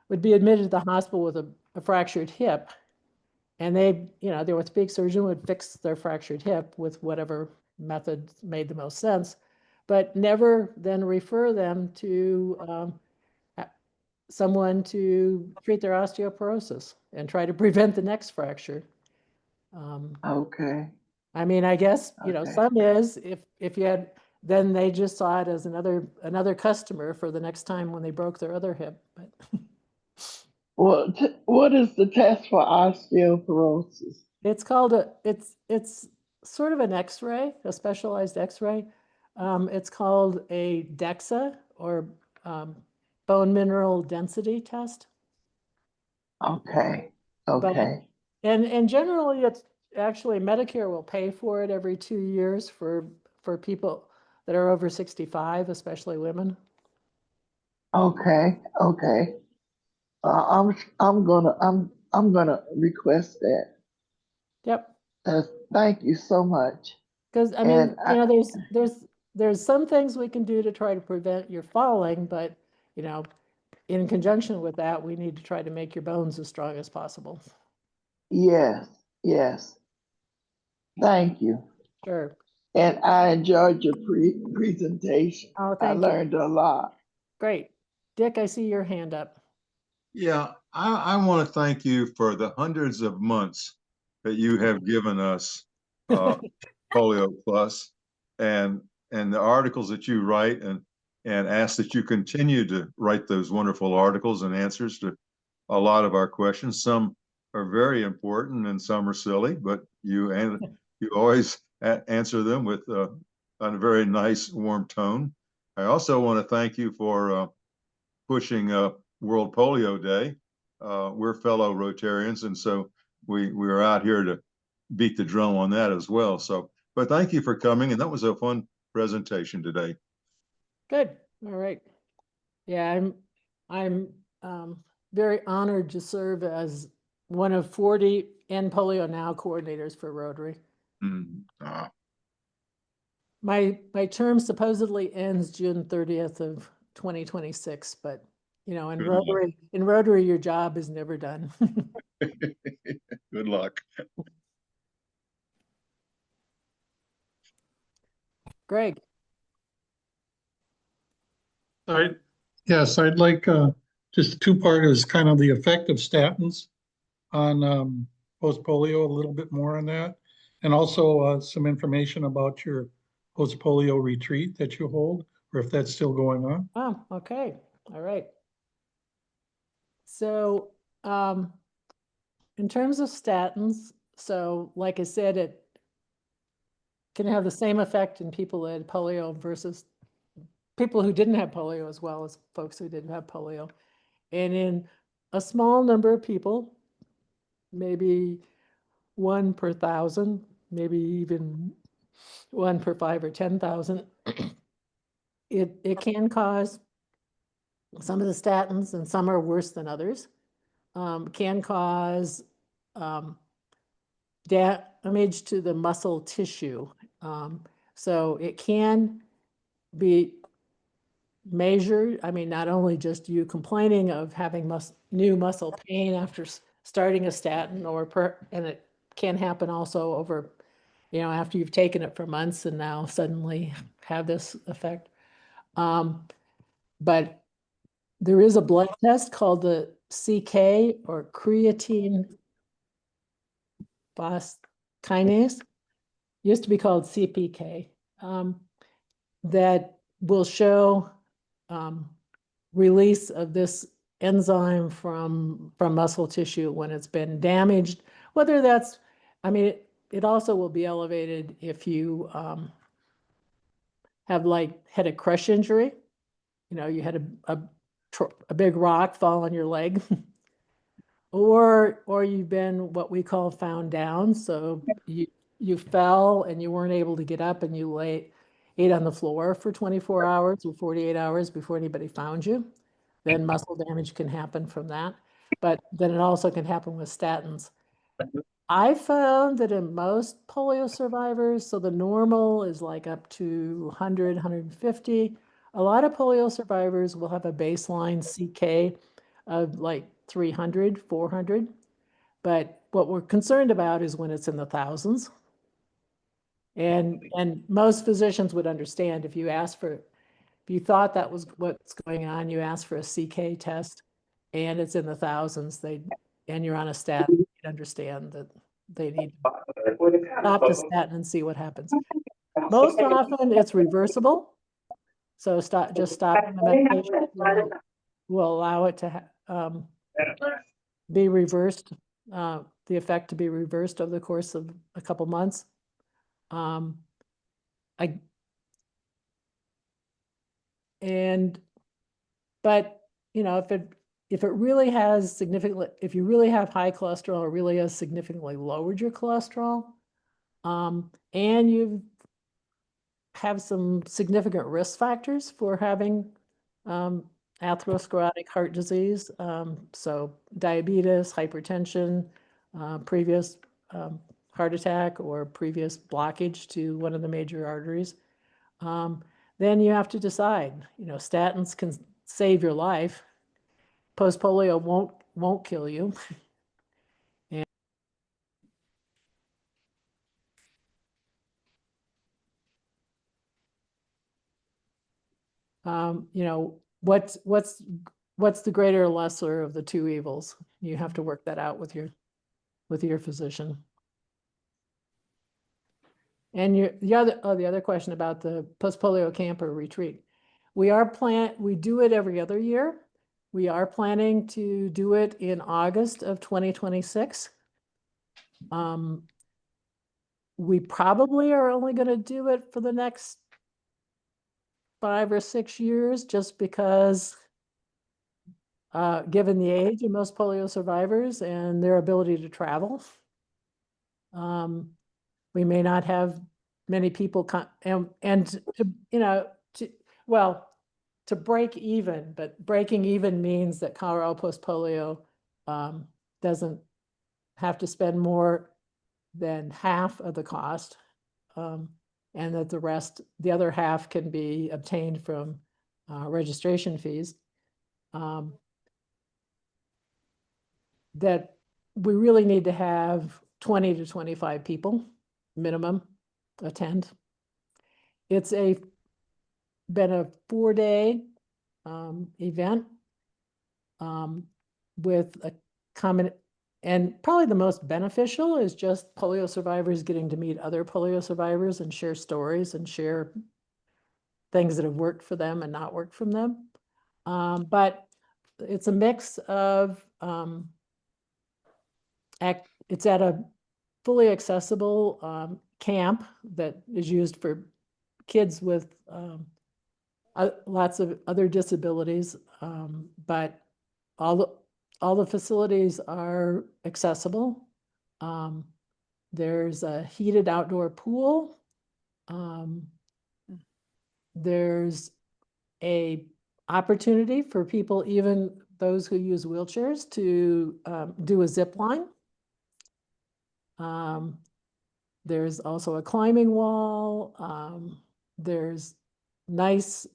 would be admitted to the hospital with a fractured hip. And the orthopedic surgeon would fix their fractured hip with whatever method made the most sense, but never then refer them to someone to treat their osteoporosis and try to prevent the next fracture. Okay, I mean, I guess, okay. some is, if you had, then they just saw it as another customer for the next time when they broke their other hip, but Well, what is the test for osteoporosis? it's called it's sort of an X-ray, a specialized X-ray. It's called a DEXA, or bone mineral density test. Okay, But okay, and generally, it's actually Medicare will pay for it every 2 years for people that are over 65, especially women. okay, okay. I'm gonna request that. Yep. Thank you so much. Because I mean, And I, there's some things we can do to try to prevent your falling, but in conjunction with that, we need to try to make your bones as strong as possible. yes, yes. Thank you. Sure. And I enjoyed your presentation. Oh, I thank you. learned a lot. Great. Dick, I see your hand up. Yeah, I want to thank you for the hundreds of months that you have given us uh, Polio Plus, and the articles that you write, and ask that you continue to write those wonderful articles and answers to a lot of our questions. Some are very important and some are silly, but you always answer them with a very nice, warm tone. I also want to thank you for pushing World Polio Day. We're fellow Rotarians, and so we're out here to beat the drum on that as well. So, but thank you for coming, and that was a fun presentation today. Good. All right. Yeah, I'm very honored to serve as one of 40 End Polio Now coordinators for Rotary. Mm. My term supposedly ends June 30th of 2026, but in Rotary, your job is never done. Good luck. Greg. Yes, I'd like just a two-part is kind of the effect of statins on post-polio, a little bit more on that. And also some information about your post-polio retreat that you hold, or if that's still going on. Oh, okay. All right. So, in terms of statins, so like I said, it can have the same effect in people that had polio versus people who didn't have polio, as well as folks who didn't have polio. And in a small number of people, maybe 1 per 1,000, maybe even 1 per 5 or 10,000, it can cause, some of the statins, and some are worse than others, can cause damage to the muscle tissue. So it can be measured. I mean, not only just you complaining of having new muscle pain after starting a statin, and it can happen also over, after you've taken it for months and now suddenly have this effect. But there is a blood test called the CK, or creatine kinase, used to be called CPK, that will show release of this enzyme from muscle tissue when it's been damaged. Whether that's, I mean, it also will be elevated if you have had a crush injury. You had a big rock fall on your leg. Or you've been what we call found down. So you fell and you weren't able to get up, and you ate on the floor for 24 hours or 48 hours before anybody found you. Then muscle damage can happen from that. But then it also can happen with statins. I found that in most polio survivors, so the normal is like up to 100, 150. A lot of polio survivors will have a baseline CK of like 300, 400. But what we're concerned about is when it's in the thousands. And most physicians would understand if you thought that was what's going on, you asked for a CK test and it's in the thousands, and you're on a statin, you'd understand that they need to stop the statin and see what happens. Most often it's reversible. So just stopping the medication will allow it to be reversed, the effect to be reversed over the course of a couple months. But if it really has if you really have high cholesterol, it really has significantly lowered your cholesterol, and you have some significant risk factors for having atherosclerotic heart disease, so diabetes, hypertension, previous heart attack, or previous blockage to one of the major arteries, then you have to decide. Statins can save your life. Post-polio won't kill you. What's the greater or lesser of the two evils? You have to work that out with your physician. And the other question about the post-polio camp or retreat. We do it every other year. We are planning to do it in August of 2026. We probably are only going to do it for the next 5 or 6 years, just because given the age of most polio survivors and their ability to travel, we may not have many people to break even, but breaking even means that Colorado Post-Polio doesn't have to spend more than half of the cost, and that the other half can be obtained from registration fees. That we really need to have 20 to 25 people minimum attend. It's been a 4-day event with a common, and probably the most beneficial is just polio survivors getting to meet other polio survivors and share stories and share things that have worked for them and not worked for them. But it's a mix of, it's at a fully accessible camp that is used for kids with lots of other disabilities, but all the facilities are accessible. There's a heated outdoor pool. There's a opportunity for people, even those who use wheelchairs, to do a zip line. There's also a climbing wall. There's nice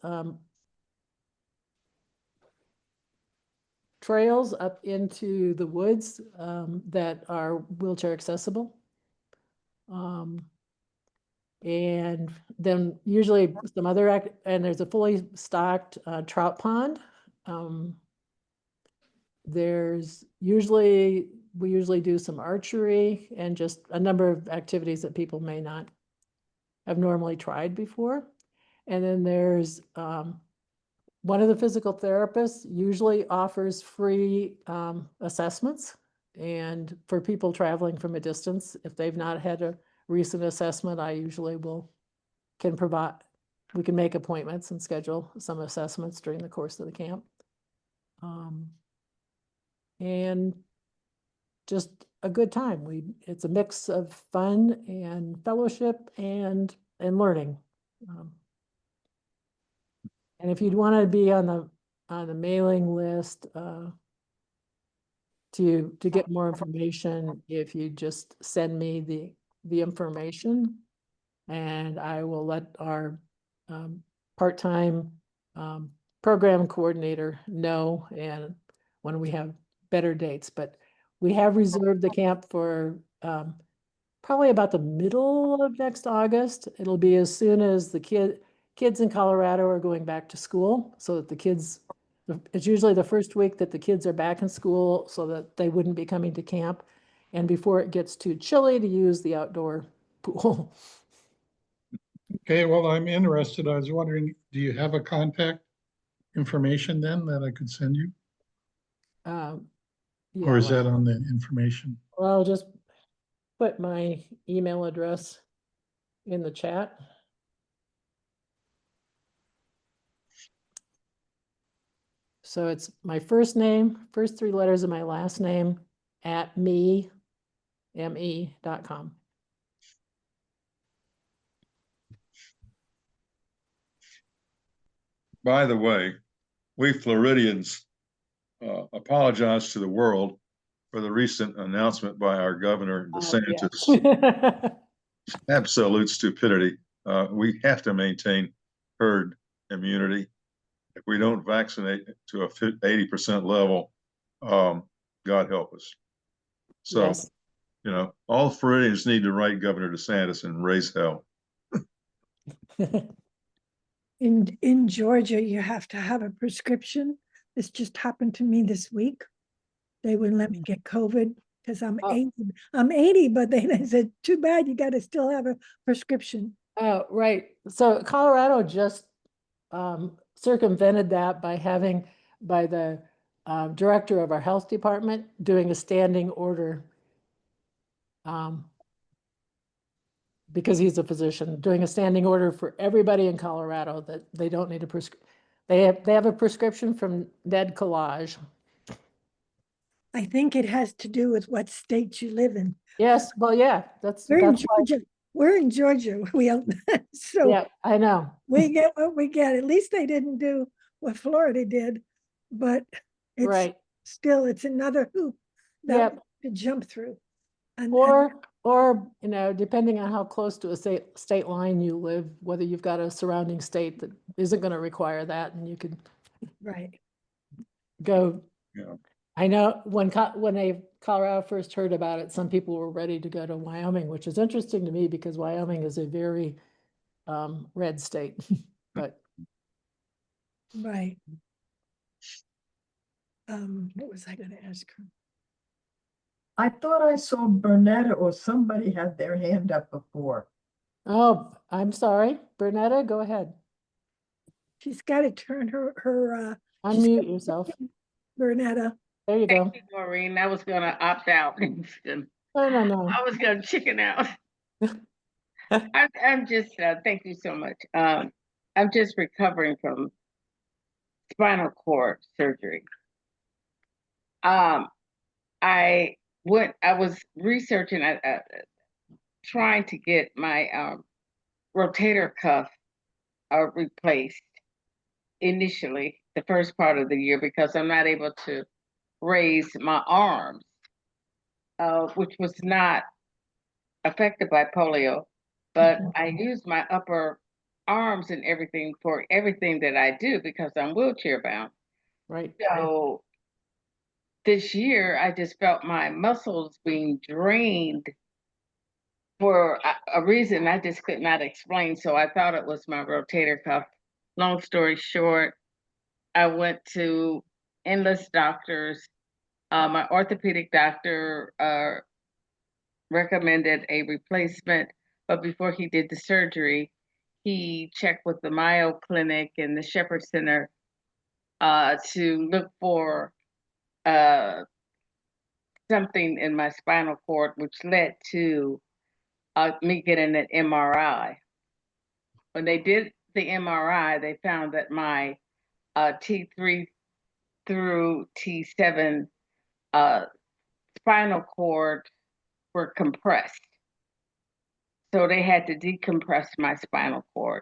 trails up into the woods that are wheelchair accessible. And then usually some other and there's a fully stocked trout pond. We usually do some archery and just a number of activities that people may not have normally tried before. And then there's one of the physical therapists usually offers free assessments. And for people traveling from a distance, if they've not had a recent assessment, I usually we can make appointments and schedule some assessments during the course of the camp. And just a good time. It's a mix of fun and fellowship and learning. And if you'd want to be on the mailing list to get more information, if you just send me the information, and I will let our part-time program coordinator know, and when we have better dates. But we have reserved the camp for probably about the middle of next August. It'll be as soon as the kids in Colorado are going back to school, so that it's usually the first week that the kids are back in school, so that they wouldn't be coming to camp, and before it gets too chilly to use the outdoor pool. Okay, well, I'm interested. I was wondering, do you have a contact information then that I could send you? Yeah, Or is that on the information? well, I'll just put my email address in the chat. So it's my first name, first three letters of my last name, at me.com. By the way, we Floridians apologize to the world for the recent announcement by our governor DeSantis. Yeah. Absolute stupidity. We have to maintain herd immunity. If we don't vaccinate to a 80% level, God help us. So, Yes. all Floridians need to write Governor DeSantis and raise hell. In Georgia, you have to have a prescription. This just happened to me this week. They wouldn't let me get COVID because I'm Oh. 80. I'm 80, but they said, too bad, you got to still have a prescription. Oh, right. So Colorado just circumvented that by the director of our health department doing a standing order, because he's a physician, doing a standing order for everybody in Colorado that they don't need a prescription. They have a prescription from Ned Collage. I think it has to do with what state you live in. Yes, well, yeah, We're in that's why. Georgia. We're in Georgia. So Yeah, I know. we get what we get. At least they didn't do what Florida did, but it's Right. still, it's another hoop that Yep. to jump through. And Or depending on how close to a state line you live, whether you've got a surrounding state that isn't going to require that, and you could right. go. Yeah. I know when Colorado first heard about it, some people were ready to go to Wyoming, which is interesting to me because Wyoming is a very red state. But Right. What was I going to ask her? I thought I saw Bernetta or somebody had their hand up before. oh, I'm sorry, Bernetta, go ahead. She's got to turn her Unmute yourself. Bernetta. There you go. Thank you, Maureen. I was gonna opt out. No. I was gonna chicken out. I'm just thank you so much. I'm just recovering from spinal cord surgery. I was researching, trying to get my rotator cuff replaced initially, the first part of the year, because I'm not able to raise my arms, which was not affected by polio, but I use my upper arms and everything for everything that I do because I'm wheelchair bound. Right. So this year, I just felt my muscles being drained for a reason I just could not explain. So I thought it was my rotator cuff. Long story short, I went to endless doctors. My orthopedic doctor recommended a replacement, but before he did the surgery, he checked with the Mayo Clinic and the Shepherd Center to look for something in my spinal cord, which led to me getting an MRI. When they did the MRI, they found that my T3 through T7 spinal cord were compressed. So they had to decompress my spinal cord.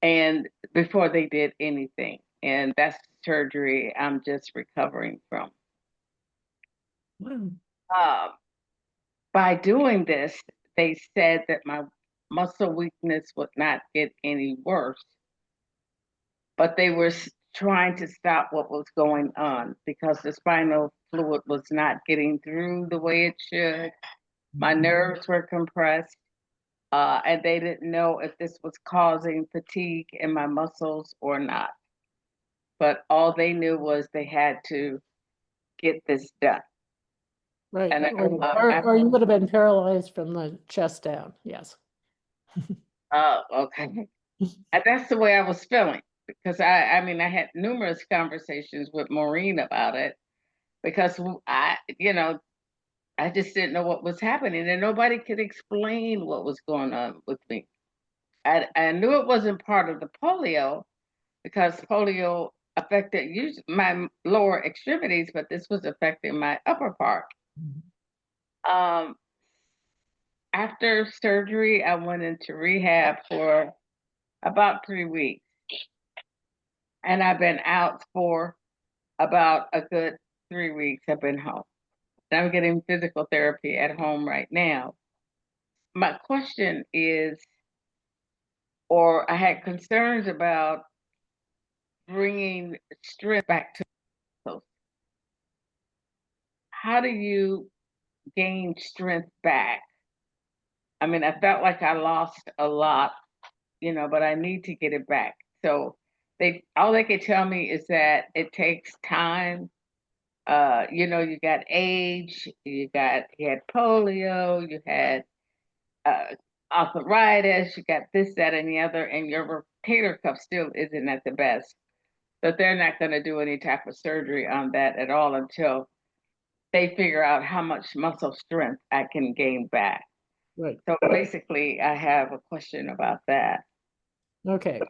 And before they did anything. And that's surgery I'm just recovering from. Wow. By doing this, they said that my muscle weakness would not get any worse, but they were trying to stop what was going on because the spinal fluid was not getting through the way it should. My nerves were compressed, and they didn't know if this was causing fatigue in my muscles or not. But all they knew was they had to get this done. Right. And Or you would have been paralyzed from the chest down. Yes. Oh, okay. And that's the way I was feeling because I mean, I had numerous conversations with Maureen about it because I just didn't know what was happening and nobody could explain what was going on with me. I knew it wasn't part of the polio because polio affected my lower extremities, but this was affecting my upper part. Um, After surgery, I went into rehab for about 3 weeks. And I've been out for about a good 3 weeks. I've been home. I'm getting physical therapy at home right now. My question is, or I had concerns about bringing strength back to muscles. How do you gain strength back? I mean, I felt like I lost a lot, but I need to get it back. So all they could tell me is that it takes time. You got age, you had polio, you had arthritis, you got this, that, and the other, and your rotator cuff still isn't at the best. But they're not going to do any type of surgery on that at all until they figure out how much muscle strength I can gain back. Right. So basically, I have a question about that. Okay.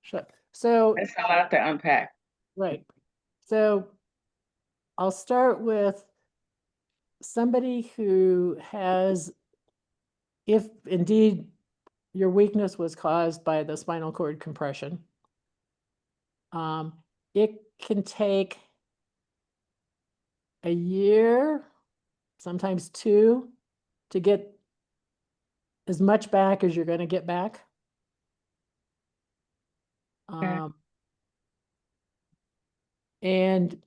Sure. So, It's a lot to unpack. right. So I'll start with somebody who has, if indeed your weakness was caused by the spinal cord compression, it can take a year, sometimes 2, to get as much back as you're going to get back. And,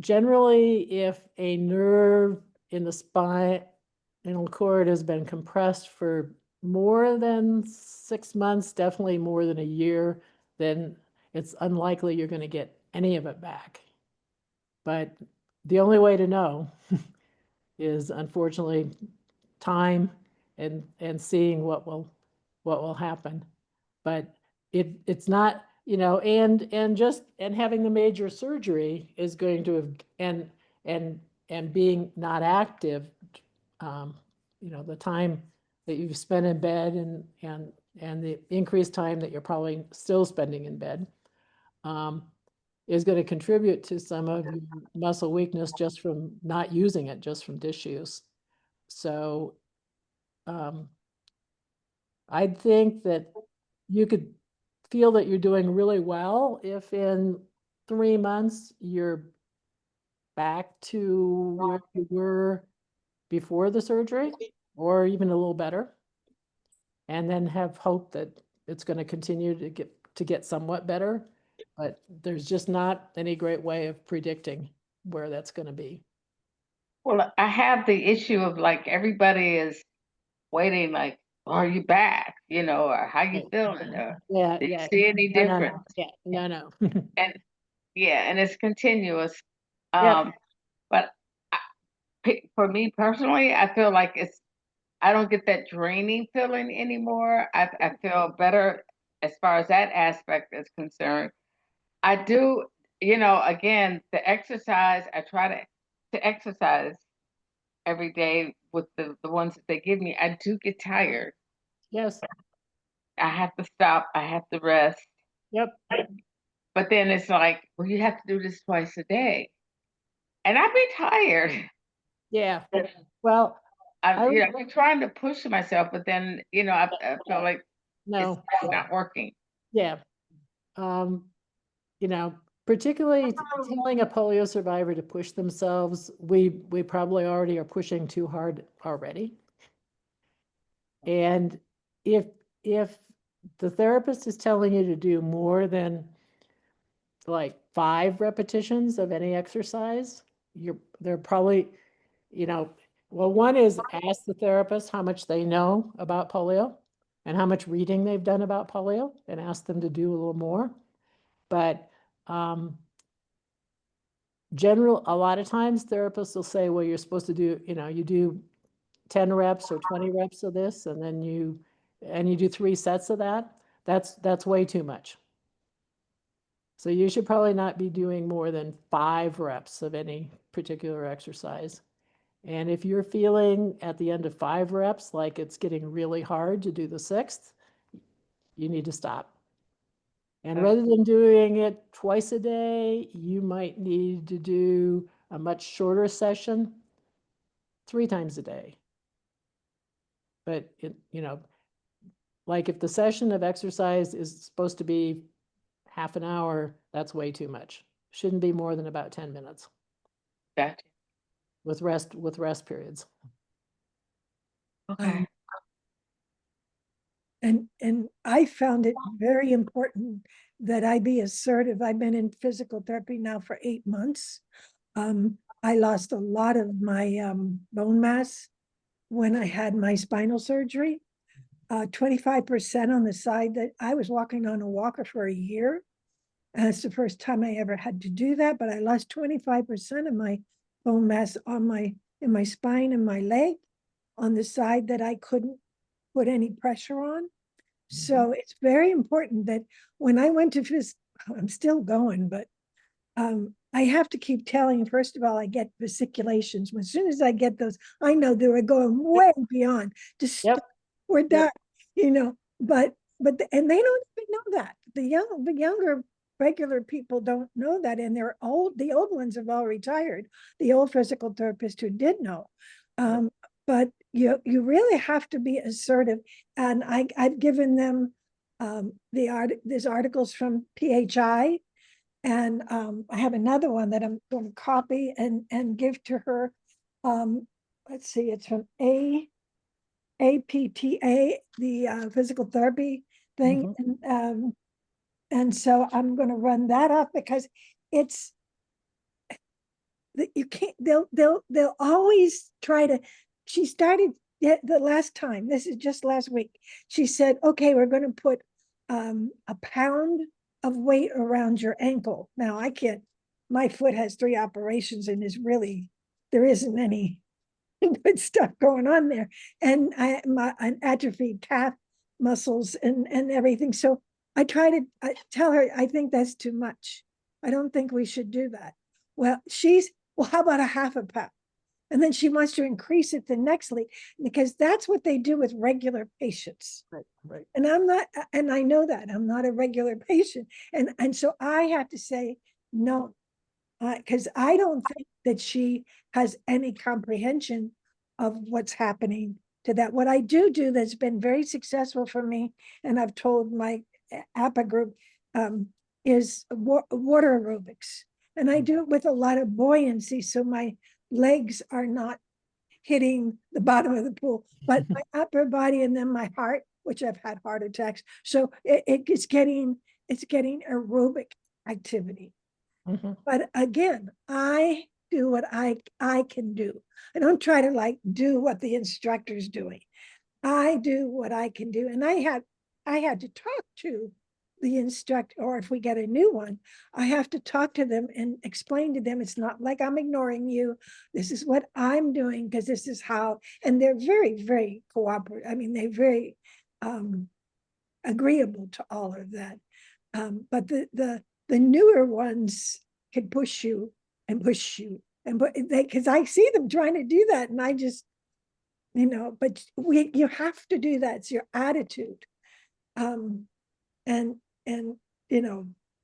generally, if a nerve in the spinal cord has been compressed for more than 6 months, definitely more than a year, then it's unlikely you're going to get any of it back. But the only way to know is, unfortunately, time and seeing what will happen. But it's not, and having the major surgery is going to have, and being not active, the time that you've spent in bed and the increased time that you're probably still spending in bed, is going to contribute to some of your muscle weakness just from not using it, just from disuse. So I think that you could feel that you're doing really well if in 3 months you're back to where you were before the surgery, or even a little better. And then have hope that it's going to continue to get somewhat better. But there's just not any great way of predicting where that's going to be. Well, I have the issue of like everybody is waiting, like, are you back? You know, or how you Right. feeling? Or Yeah, did you yeah. see any No, no, no. difference? Yeah, no, no. And yeah, and it's continuous. Yep. But for me personally, I feel like I don't get that draining feeling anymore. I feel better as far as that aspect is concerned. I do, you know, again, the exercise, I try to exercise every day with the ones that they give me. I do get tired. Yes. I have to stop. I have to rest. Yep. But then it's like, well, you have to do this twice a day. And I'd be tired. Yeah. Well, You know, I'm trying to push myself, but then, you know, I feel like it's no. not working. Yeah. You know, particularly telling a polio survivor to push themselves, we probably already are pushing too hard already. And if the therapist is telling you to do more than like 5 repetitions of any exercise, they're probably, you know, well, one is ask the therapist how much they know about polio and how much reading they've done about polio, and ask them to do a little more. But a lot of times therapists will say, well, you're supposed to do, you know, you do 10 reps or 20 reps of this, and then you do 3 sets of that. That's way too much. So you should probably not be doing more than 5 reps of any particular exercise. And if you're feeling at the end of 5 reps like it's getting really hard to do the 6th, you need to stop. And rather than doing it twice a day, you might need to do a much shorter session 3 times a day. But you know, like if the session of exercise is supposed to be half an hour, that's way too much. Shouldn't be more than about 10 minutes. Gotcha. With rest periods. Okay. And I found it very important that I be assertive. I've been in physical therapy now for 8 months. I lost a lot of my bone mass when I had my spinal surgery. 25% on the side that I was walking on a walker for a year. And it's the first time I ever had to do that, but I lost 25% of my bone mass in my spine and my leg on the side that I couldn't put any pressure on. So it's very important that when I went to I'm still going, but I have to keep telling, first of all, I get vesiculations. As soon as I get those, I know they were going way beyond. Just we're done, you know. But and they don't even know that. The younger regular people don't know that, and they're old. The old ones have all retired. The old physical therapists who did know. But you really have to be assertive. And I've given them these articles from PHI, and I have another one that I'm going to copy and give to her. Let's see, it's from APPA, the physical therapy thing. And so I'm going to run that up because it's, you can't, they'll always try to, she started the last time, this is just last week, she said, okay, we're going to put a pound of weight around your ankle. Now I can't, my foot has 3 operations and there isn't any good stuff going on there. And an atrophied calf muscles and everything. So I try to tell her, I think that's too much. I don't think we should do that. Well, how about a half a pound? And then she wants to increase it the next week because that's what they do with regular patients. Right. And I'm not, and I know that I'm not a regular patient. And so I have to say, no, because I don't think that she has any comprehension of what's happening to that. What I do that's been very successful for me, and I've told my APPA group, is water aerobics. And I do it with a lot of buoyancy, so my legs are not hitting the bottom of the pool, but my upper body and then my heart, which I've had heart attacks. So it's getting aerobic activity. Mhm. But again, I do what I can do. I don't try to like do what the instructor's doing. I do what I can do. And I had to talk to the instructor, or if we get a new one, I have to talk to them and explain to them it's not like I'm ignoring you. This is what I'm doing because this is how, and they're very, very cooperative. I mean, they're very agreeable to all of that. But the newer ones can push you and push you and because I see them trying to do that, and I just, but you have to do that. It's your attitude. And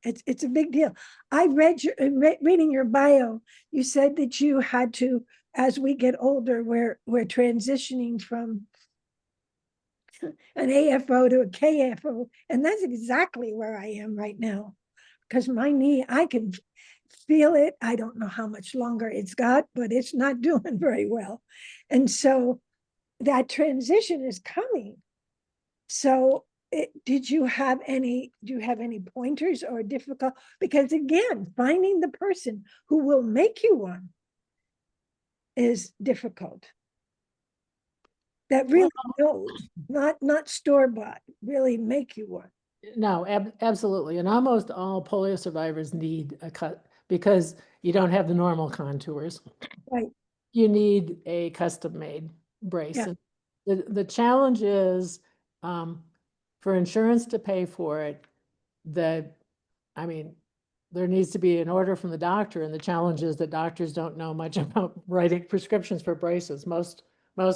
it's a big deal. I read reading your bio, you said that you had to, as we get older, we're transitioning from an AFO to a KFO, and that's exactly where I am right now. Because my knee, I can feel it. I don't know how much longer it's got, but it's not doing very well. And so that transition is coming. So do you have any pointers or difficult? Because again, finding the person who will make you one is difficult. That really knows, not store-bought, really make you one. No, absolutely. And almost all polio survivors need a cut because you don't have the normal contours. Right. You need a custom-made brace. Yeah. And the challenge is for insurance to pay for it, I mean, there needs to be an order from the doctor, and the challenge is that doctors don't know much about writing prescriptions for braces, most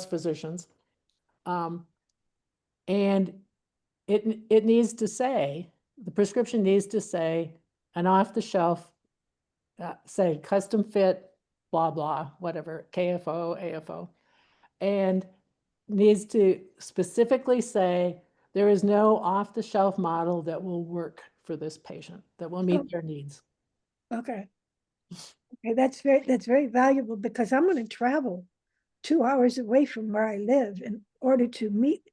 physicians. And it needs to say, the prescription needs to say an off-the-shelf, say custom fit, blah, blah, whatever, KFO, AFO, and needs to specifically say there is no off-the-shelf model that will work for this patient, that will meet their needs. Okay. Okay, that's very valuable because I'm going to travel 2 hours away from where I live in order to meet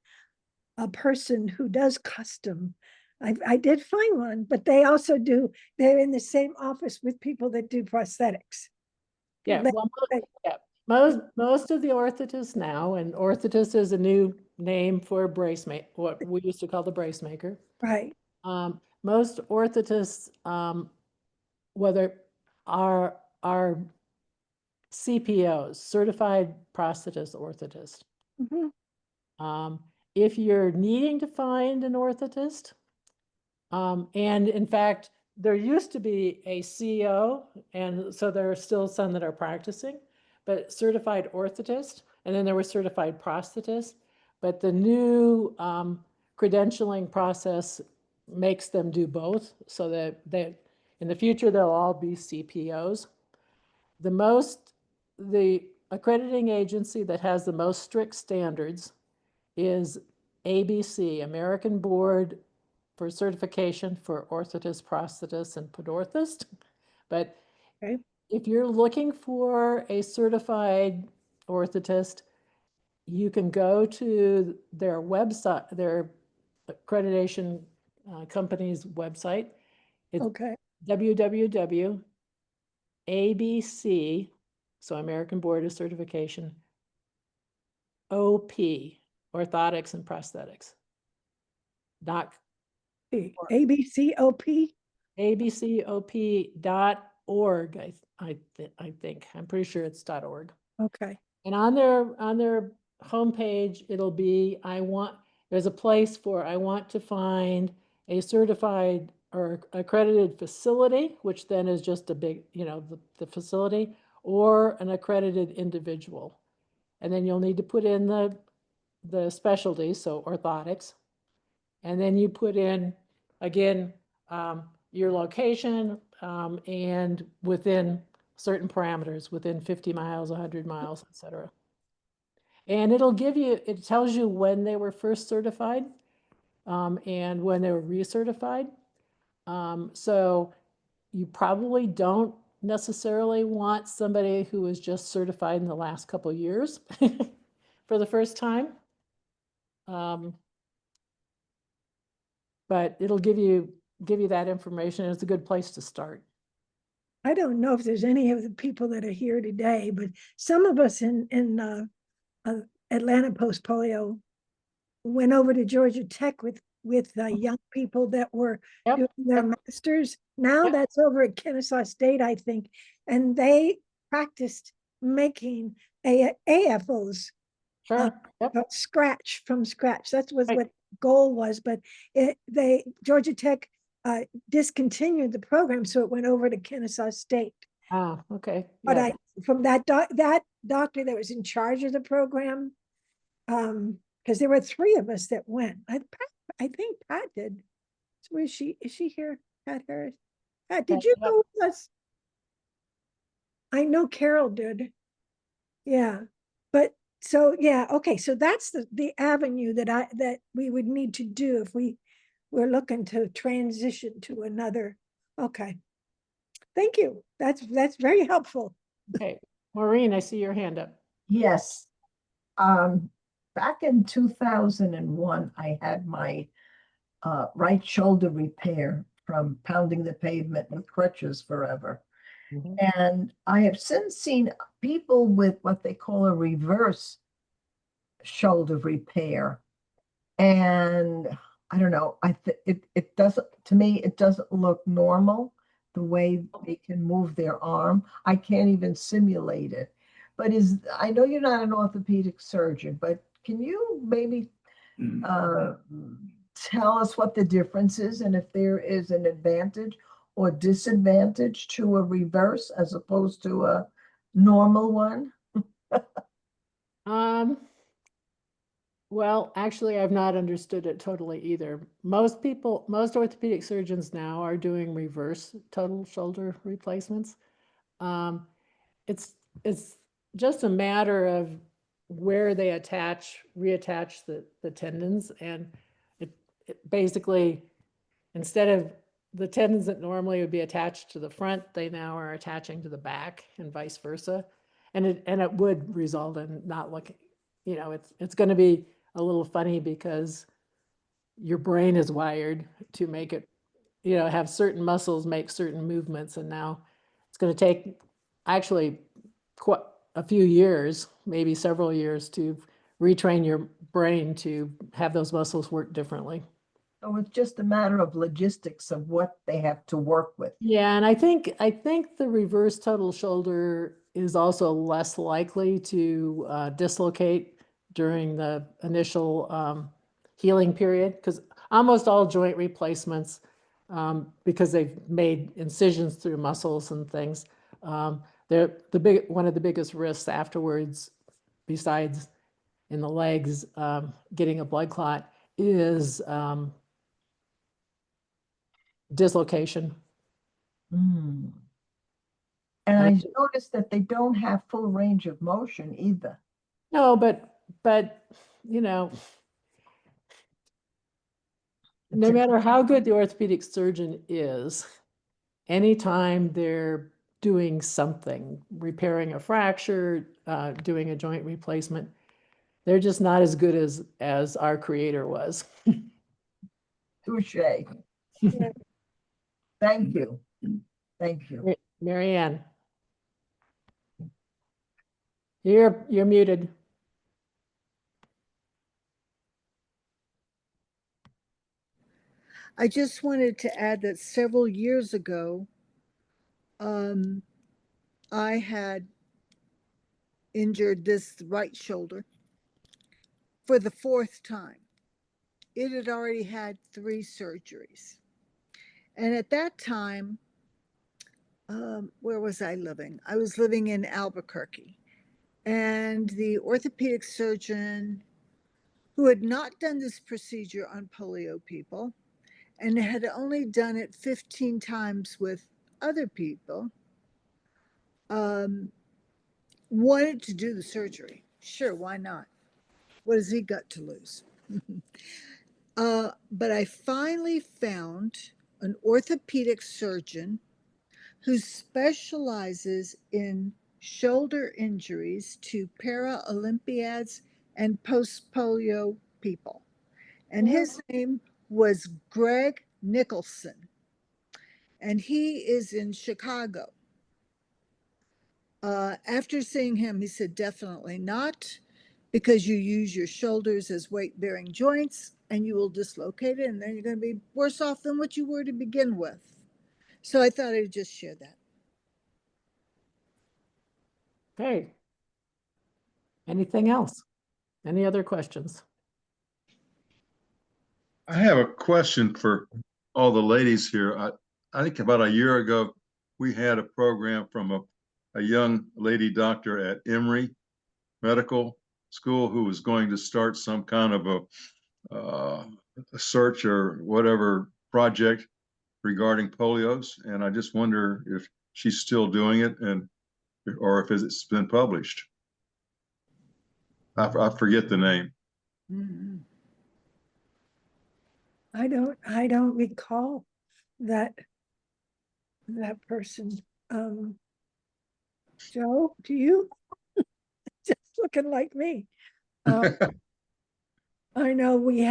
a person who does custom. I did find one, but they also do, they're in the same office with people that do prosthetics. Yeah, They- well, they- yeah, most of the orthotists now, and orthotist is a new name for brace what we used to call the brace maker. Right. Most orthotists, whether are CPOs, certified prosthetist orthotist. Mhm. If you're needing to find an orthotist, and in fact, there used to be a CO, and so there are still some that are practicing, but certified orthotist, and then there were certified prosthetists. But the new credentialing process makes them do both, so that in the future they'll all be CPOs. The accrediting agency that has the most strict standards is ABC, American Board for Certification for Orthotist, Prosthetist, and Podorthist. But Okay. if you're looking for a certified orthotist, you can go to their website, their accreditation company's website. It's Okay. www.abc, so American Board of Certification, OP, Orthotics and Prosthetics. ABCOP. abcop.org, I think. I'm pretty sure it's .org. Okay. And on their homepage, it'll be, there's a place for, I want to find a certified or accredited facility, which then is just a big, the facility, or an accredited individual. And then you'll need to put in the specialty, so orthotics. And then you put in, again, your location, and within certain parameters, within 50 miles, 100 miles, et cetera. And it tells you when they were first certified, and when they were recertified. So you probably don't necessarily want somebody who was just certified in the last couple years for the first time. But it'll give you that information. It's a good place to start. I don't know if there's any of the people that are here today, but some of us in Atlanta Post-Polio went over to Georgia Tech with young people that were Yep, doing their masters. Now Yep. that's over at Kennesaw State, I think, and they practiced making AFOs Sure. Yep. from scratch. That was Right. what the goal was, but Georgia Tech discontinued the program, so it went over to Kennesaw State. Ah, okay. But Yeah. from that doctor that was in charge of the program, because there were 3 of us that went. I think Pat did. So is she here? Pat Harris. Pat, did you go with us? I know Carol did. Yeah, but so yeah, okay. So that's the avenue that we would need to do if we're looking to transition to another. Okay, thank you. That's very helpful. Okay, Maureen, I see your hand up. Yes. Back in 2001, I had my right shoulder repair from pounding the pavement with crutches forever. Mhm. And I have since seen people with what they call a reverse shoulder repair. And I don't know, it doesn't, to me, it doesn't look normal the way they can move their arm. I can't even simulate it. But I know you're not an orthopedic surgeon, but can you maybe tell us what the difference is and if there is an advantage or disadvantage to a reverse as opposed to a normal one? Well, actually, I've not understood it totally either. Most orthopedic surgeons now are doing reverse total shoulder replacements. It's just a matter of where they reattach the tendons, and it basically, instead of the tendons that normally would be attached to the front, they now are attaching to the back and vice versa. And it would result in not looking, it's going to be a little funny because your brain is wired to make it, have certain muscles make certain movements. And now it's going to take actually quite a few years, maybe several years, to retrain your brain to have those muscles work differently. So it's just a matter of logistics of what they have to work with. Yeah, and I think the reverse total shoulder is also less likely to dislocate during the initial healing period, because almost all joint replacements, because they've made incisions through muscles and things, they're one of the biggest risks afterwards, besides in the legs, getting a blood clot, is dislocation. And I noticed that they don't have full range of motion either. No, but no matter how good the orthopedic surgeon is, anytime they're doing something, repairing a fracture, doing a joint replacement, they're just not as good as our creator was. Touche. Thank you. Thank you. Mary Ann. You're muted. I just wanted to add that several years ago, I had injured this right shoulder for the 4th time. It had already had 3 surgeries. And at that time, where was I living? I was living in Albuquerque. And the orthopedic surgeon, who had not done this procedure on polio people and had only done it 15 times with other people, wanted to do the surgery. Sure, why not? What has he got to lose? But I finally found an orthopedic surgeon who specializes in shoulder injuries to para-Olympiads and post-polio people. And his name was Greg Nicholson. And he is in Chicago. After seeing him, he said, definitely not, because you use your shoulders as weight-bearing joints and you will dislocate it, and then you're going to be worse off than what you were to begin with. So I thought I'd just share that. Okay. Anything else? Any other questions? I have a question for all the ladies here. I think about a year ago, we had a program from a young lady doctor at Emory Medical School who was going to start some kind of a search or whatever project regarding polios. And I just wonder if she's still doing it or if it's been published. I forget the name. Mm-hmm. I don't recall that person. Joe, do you? Just looking like me. I know we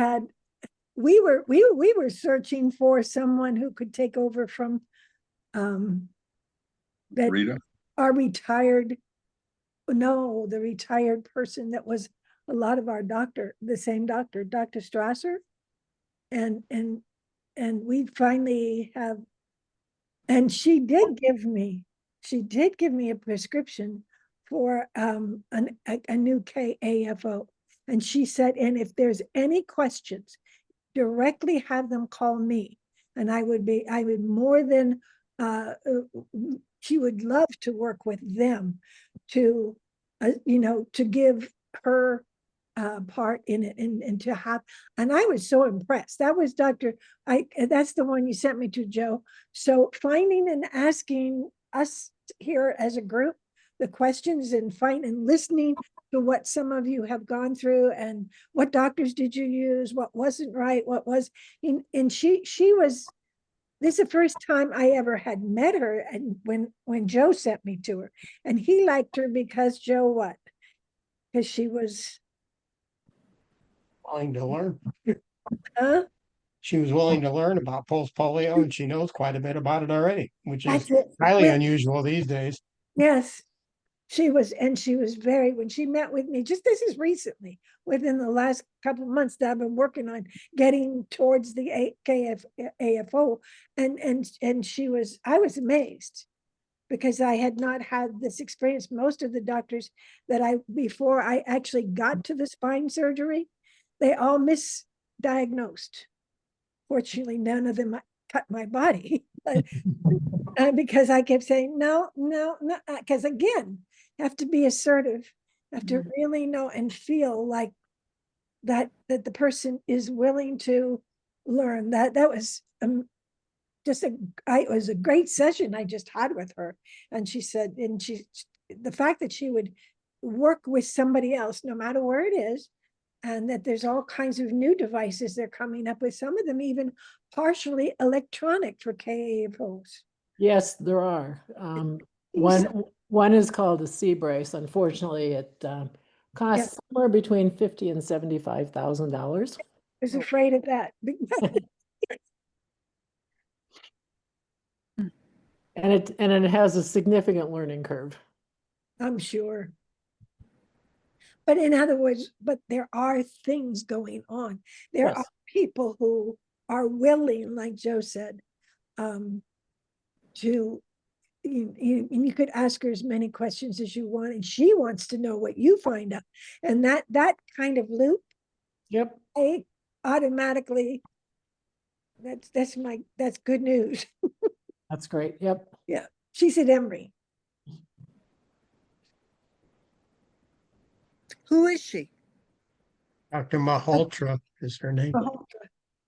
were searching for someone who could take over from that Rita? our the retired person that was a lot of our the same doctor, Dr. Strasser. And we finally have, and she did give me a prescription for a new KAFO. And she said, and if there's any questions, directly have them call me. And I would more than, she would love to work with them to, to give her part in it and to have, and I was so impressed. That was that's the one you sent me to, Joe. So finding and asking us here as a group the questions and listening to what some of you have gone through and what doctors did you use, what wasn't right, what was, and she was, this is the first time I ever had met her, and when Joe sent me to her, and he liked her because Joe what? Because she was willing to learn. Huh? She was willing to learn about post-polio, and she knows quite a bit about it already, which is That's it. highly Well, unusual these days. yes, she was, and she was very, when she met with me, just this is recently, within the last couple of months that I've been working on getting towards the AFO, and she was, I was amazed because I had not had this experience. Most of the doctors that before I actually got to the spine surgery, they all misdiagnosed. Fortunately, none of them cut my body, but because I kept saying, no, because again, you have to be assertive, you have to really know and feel like that the person is willing to learn. That was it was a great session I just had with her. And she said, the fact that she would work with somebody else, no matter where it is, and that there's all kinds of new devices they're coming up with, some of them even partially electronic for KAFOs. Yes, there are. One is called a C-brace. Unfortunately, it costs somewhere between $50,000 and $75,000. I was afraid of that. And it has a significant learning curve. I'm sure. But in other words, there are things going on. There are people who are willing, like Joe said, to, you could ask her as many questions as you want, and she wants to know what you find out. And that kind of loop, I automatically, that's good news. That's great. Yep. Yeah. She's at Emory. Who is she? Dr. Malhotra is her name.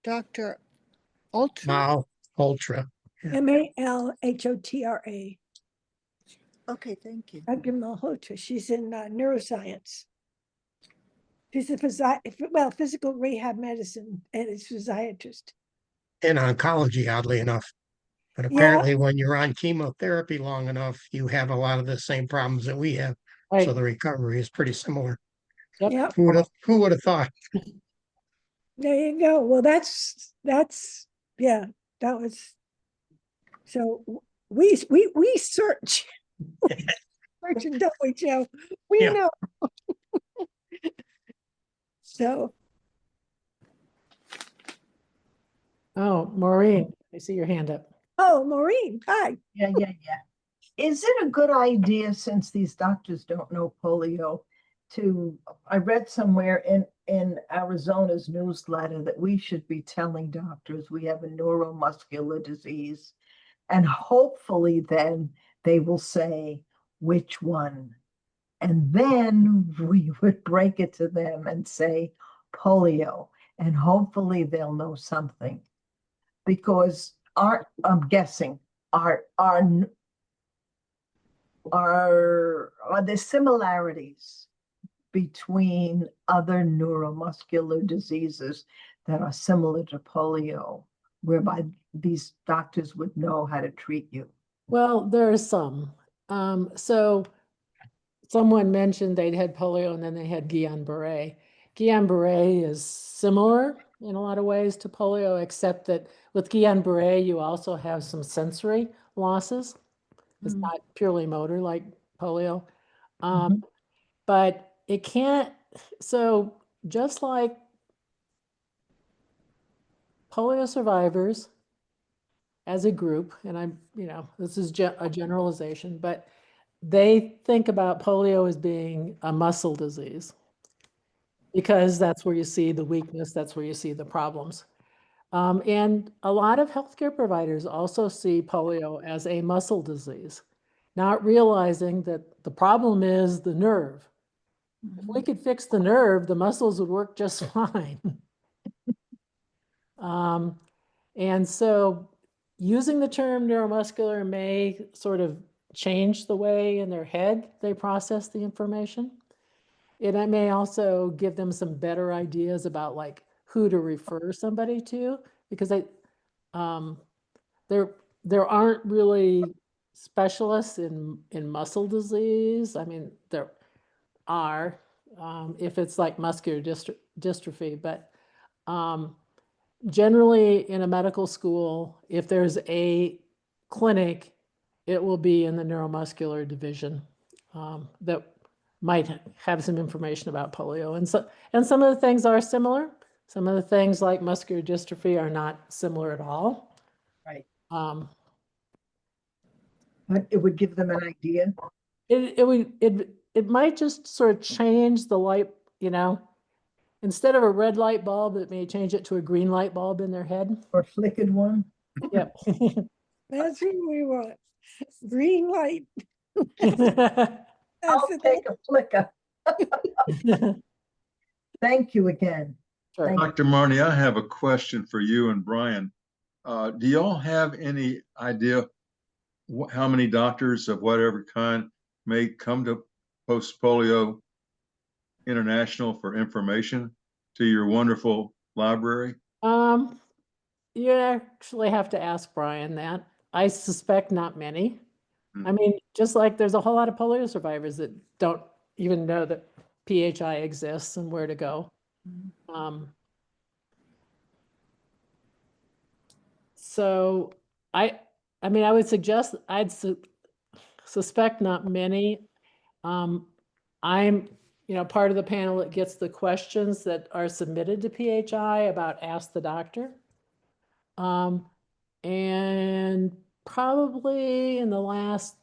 Dr. Ultra? Malhotra. Malhotra. Okay, thank you. Dr. Malhotra. She's in neuroscience. She's a physical rehab medicine, and it's physiatrist. In oncology, oddly enough. But Yeah. apparently when you're on chemotherapy long enough, you have a lot of the same problems that we have. So Right. the recovery is pretty similar. Yep. Yep. Who would have thought? There you go. Well, yeah, that was, so we search. Search and don't we, Joe? We Yeah. know. So, Oh, Maureen, I see your hand up. oh, Maureen, hi. Yeah. Is it a good idea, since these doctors don't know polio, I read somewhere in Arizona's newsletter that we should be telling doctors we have a neuromuscular disease, and hopefully then they will say which one. And then we would break it to them and say polio, and hopefully they'll know something. Because I'm guessing, are there similarities between other neuromuscular diseases that are similar to polio, whereby these doctors would know how to treat you? Well, there are some. So someone mentioned they'd had polio and then they had Guillain-Barré. Guillain-Barré is similar in a lot of ways to polio, except that with Guillain-Barré, you also have some sensory losses. It's not purely motor like polio. But it can't, so just like polio survivors as a group, and this is a generalization, but they think about polio as being a muscle disease because that's where you see the weakness, that's where you see the problems. And a lot of healthcare providers also see polio as a muscle disease, not realizing that the problem is the nerve. If we could fix the nerve, the muscles would work just fine. And so using the term neuromuscular may sort of change the way in their head they process the information. And it may also give them some better ideas about like who to refer somebody to, because there aren't really specialists in muscle disease. I mean, there are, if it's like muscular dystrophy, but generally in a medical school, if there's a clinic, it will be in the neuromuscular division that might have some information about polio. And some of the things are similar. Some of the things like muscular dystrophy are not similar at all. Right. Um, But it would give them an idea. it might just sort of change the light, instead of a red light bulb, it may change it to a green light bulb in their head. Or flickered one. Yep. That's what we want. Green light. I'll take a flicker. Thank you again. Sure. Thank you. Dr. Marny, I have a question for you and Brian. Do y'all have any idea how many doctors of whatever kind may come to Post-Polio International for information to your wonderful library? You actually have to ask Brian that. I suspect not many. I mean, just like there's a whole lot of polio survivors that don't even know that PHI exists and where to go. So I mean, I would suggest suspect not many. I'm, part of the panel that gets the questions that are submitted to PHI about Ask the Doctor. And probably in the last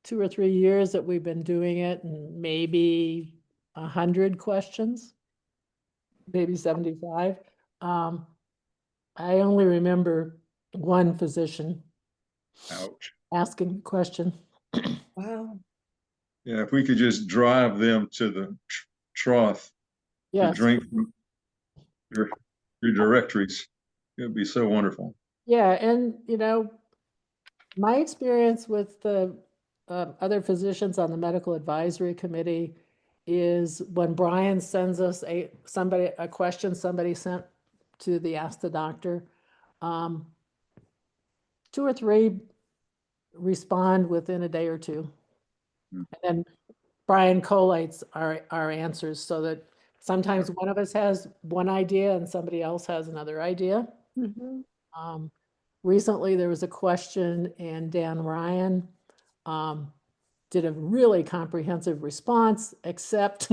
2 or 3 years that we've been doing it, and maybe 100 questions, maybe 75. I only remember one physician Ouch. asking a question. Wow. Yeah, if we could just drive them to the trough to Yes. drink from your directories, it would be so wonderful. Yeah, and my experience with the other physicians on the medical advisory committee is when Brian sends us a question somebody sent to the Ask the Doctor, 2 or 3 respond within a day or 2. Hmm. And then Brian collates our answers so that sometimes one of us has one idea and somebody else has another idea. Mhm. Recently, there was a question and Dan Ryan did a really comprehensive response, except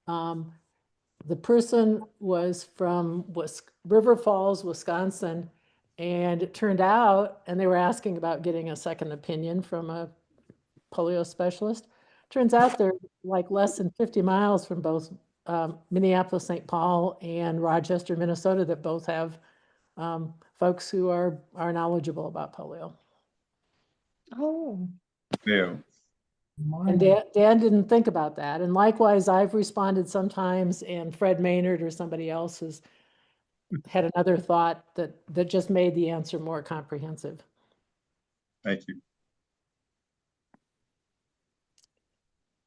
the person was from River Falls, Wisconsin, and it turned out, and they were asking about getting a second opinion from a polio specialist. Turns out they're like less than 50 miles from both Minneapolis, St. Paul, and Rochester, Minnesota, that both have folks who are knowledgeable about polio. Oh, Yeah. And Dan didn't think about that. And likewise, I've responded sometimes, and Fred Maynard or somebody else has had another thought that just made the answer more comprehensive. Thank you.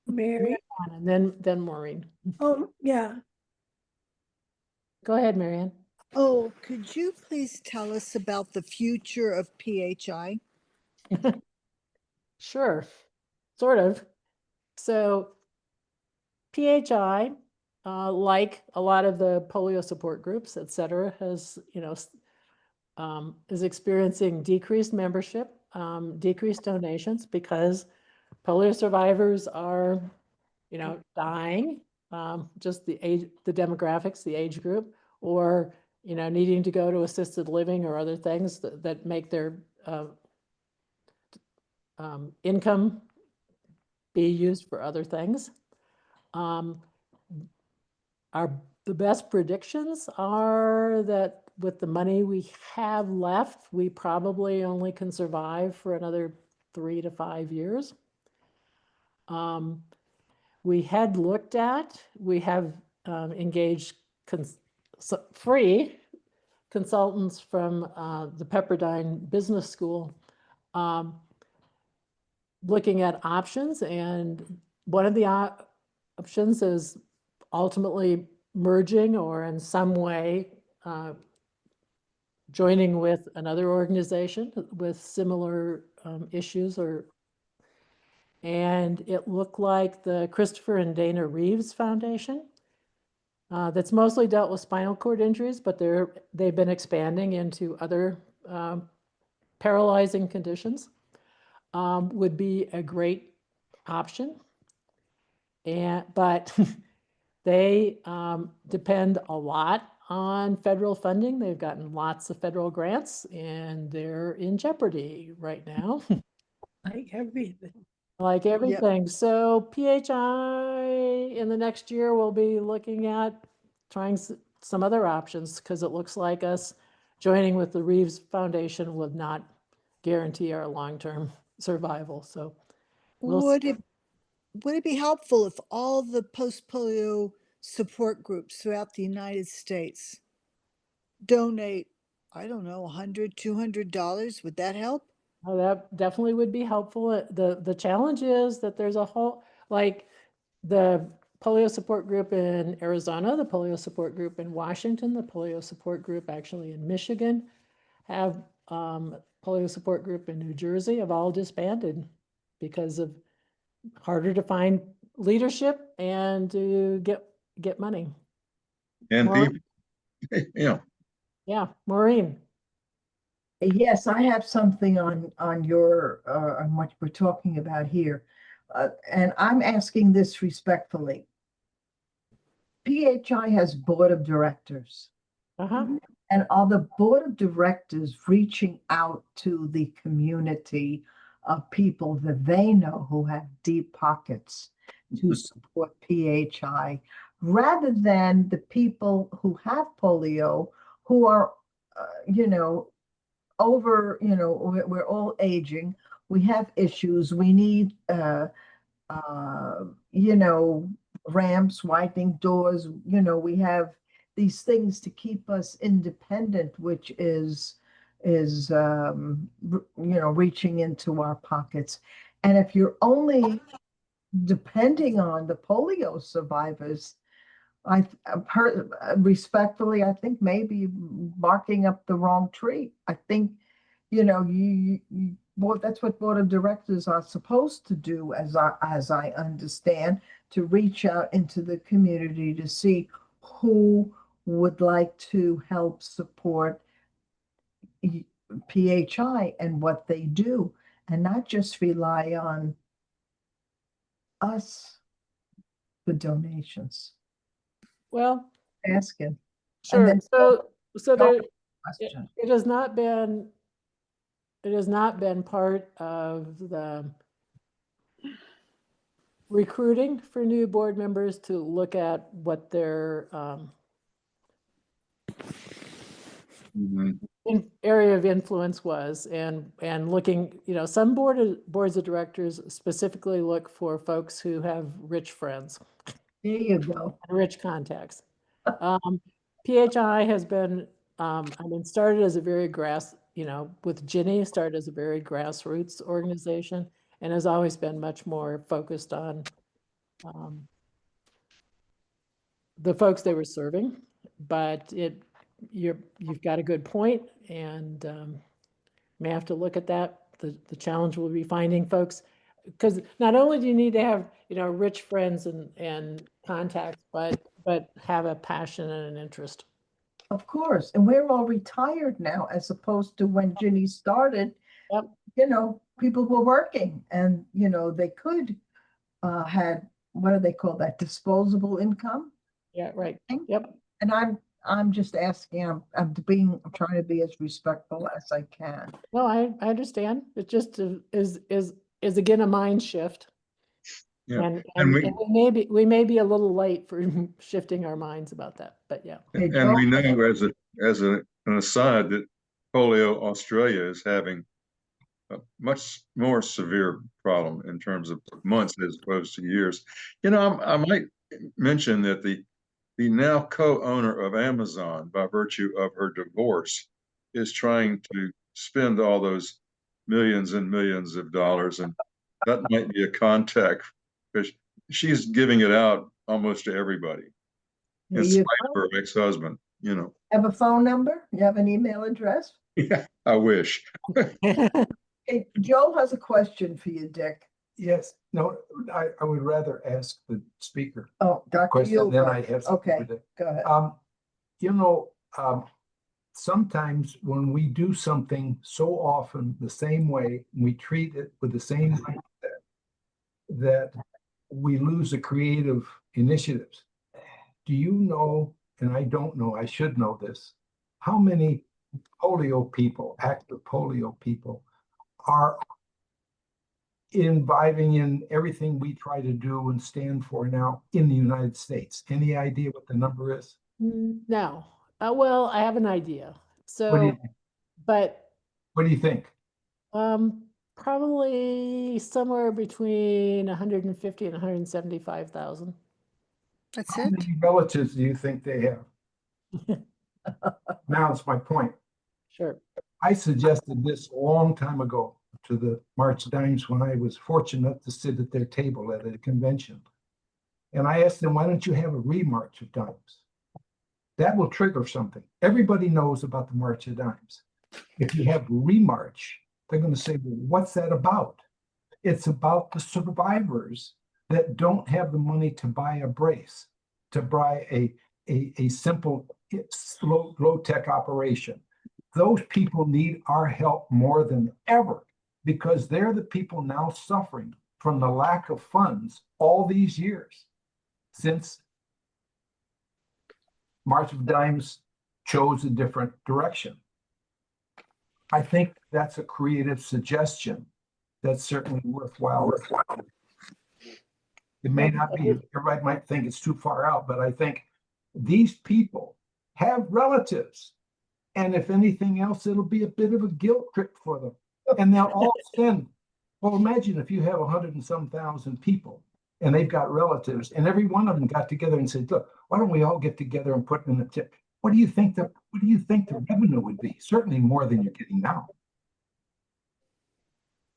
Mary. And then Maureen. Oh, yeah. Go ahead, Marianne. Oh, could you please tell us about the future of PHI? Sure, sort of. So PHI, like a lot of the polio support groups, et cetera, has, is experiencing decreased membership, decreased donations because polio survivors are, dying, just the age, the demographics, the age group, or, needing to go to assisted living or other things that make their income be used for other things. The best predictions are that with the money we have left, we probably only can survive for another 3 to 5 years. We have engaged free consultants from the Pepperdine Business School looking at options, and one of the options is ultimately merging or in some way joining with another organization with similar issues, and it looked like the Christopher and Dana Reeves Foundation that's mostly dealt with spinal cord injuries, but they've been expanding into other paralyzing conditions, would be a great option. But they depend a lot on federal funding. They've gotten lots of federal grants and they're in jeopardy right now. Like everything. Like everything. So PHI in the next year will be looking at trying some other options because it looks like us joining with the Reeves Foundation would not guarantee our long-term survival. So we'll see. Would it be helpful if all the post-polio support groups throughout the United States donate, I don't know, $100, $200? Would that help? Oh, that definitely would be helpful. The challenge is that there's a whole, like the polio support group in Arizona, the polio support group in Washington, the polio support group actually in Michigan, have polio support group in New Jersey have all disbanded because of harder to find leadership and to get money. And Maureen? people, yeah. Yeah, Maureen. Yes, I have something on your on what we're talking about here, and I'm asking this respectfully. PHI has board of directors, and are the board of directors reaching out to the community of people that they know who have deep pockets to support PHI, rather than the people who have polio who are, we're all aging. We have issues. We need, you know, ramps, wiping doors. We have these things to keep us independent, which is reaching into our pockets. And if you're only depending on the polio survivors, respectfully, I think maybe barking up the wrong tree. I think you know, well, that's what board of directors are supposed to do, as I understand, to reach out into the community to see who would like to help support PHI and what they do, and not just rely on us for donations. Well, Asking. And sure. then So there, question. it has not been part of the recruiting for new board members to look at what their Mhm. area of influence was, and looking, some boards of directors specifically look for folks who have rich friends, There you go. rich contacts. PHI has been, started as a very with Ginny, started as a very grassroots organization, and has always been much more focused on the folks they were serving. But you've got a good point, and may have to look at that. The challenge will be finding folks, because not only do you need to have, rich friends and contacts, but have a passion and an interest. Of course. And we're all retired now, as opposed to when Ginny started. Yep. People were working, and they could had, what do they call that, disposable income? Yeah, right. thing. Yep. And I'm just asking, I'm trying to be as respectful as I can. No, I understand. It just is again a mind shift. Yeah. And And we may be a little late for shifting our minds about that, but yeah. Hey, and Joe? we know an aside that polio Australia is having a much more severe problem in terms of months as opposed to years. I might mention that the now co-owner of Amazon, by virtue of her divorce, is trying to spend all those millions and millions of dollars, and that might be a contact, because she's giving it out almost to everybody, There in you spite of her ex-husband. have a phone number? You have an email address? Yeah, I wish. Hey, Joe has a question for you, Dick. Yes, no, I would rather ask the speaker Oh, Dr. question, then I Eulberg. have something Okay, with it. go ahead. Sometimes when we do something so often the same way, we treat it with the same mindset, that we lose the creative initiatives. Do you know, and I don't know, I should know this, how many polio people, active polio people, are imbibing in everything we try to do and stand for now in the United States? Any idea what the number is? No. Well, I have an idea. What do you, But what do you think? probably somewhere between 150 and 175,000. That's How it? many relatives do you think they have? Now it's my point. Sure. I suggested this a long time ago to the March Dimes when I was fortunate to sit at their table at a convention. And I asked them, why don't you have a remarch of dimes? That will trigger something. Everybody knows about the March of Dimes. If you have remarch, they're going to say, well, what's that about? It's about the survivors that don't have the money to buy a brace, to buy a simple low-tech operation. Those people need our help more than ever, because they're the people now suffering from the lack of funds all these years since March of Dimes chose a different direction. I think that's a creative suggestion that's certainly worthwhile. It may not be, everybody might think it's too far out, but I think these people have relatives. And if anything else, it'll be a bit of a guilt trip for them. And they'll all send. Well, imagine if you have 100 and some thousand people and they've got relatives, and every one of them got together and said, look, why don't we all get together and put in a tip? What do you think the revenue would be? Certainly more than you're getting now.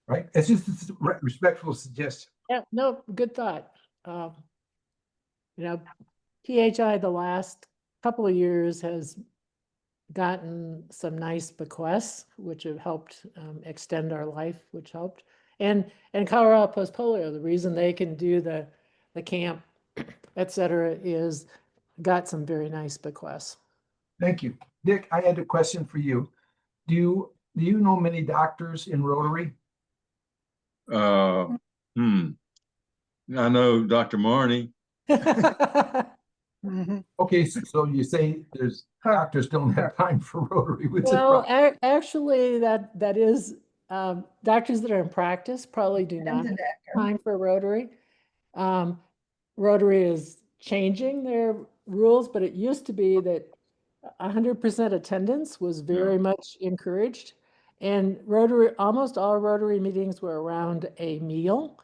Right? It's just a respectful suggestion. Yeah, no, good thought. PHI the last couple of years has gotten some nice bequests, which have helped extend our life, which helped. And Colorado Post-Polio, the reason they can do the camp, et cetera, is got some very nice bequests. Thank you. Dick, I had a question for you. Do you know many doctors in Rotary? I know Dr. Marny. Okay, so you say there's doctors don't have time for Rotary, which is Well, wrong. actually, that is, doctors that are in practice probably do not have time for Rotary. Rotary is changing their rules, but it used to be that 100% attendance was very much encouraged. And Rotary, almost all Rotary meetings were around a meal.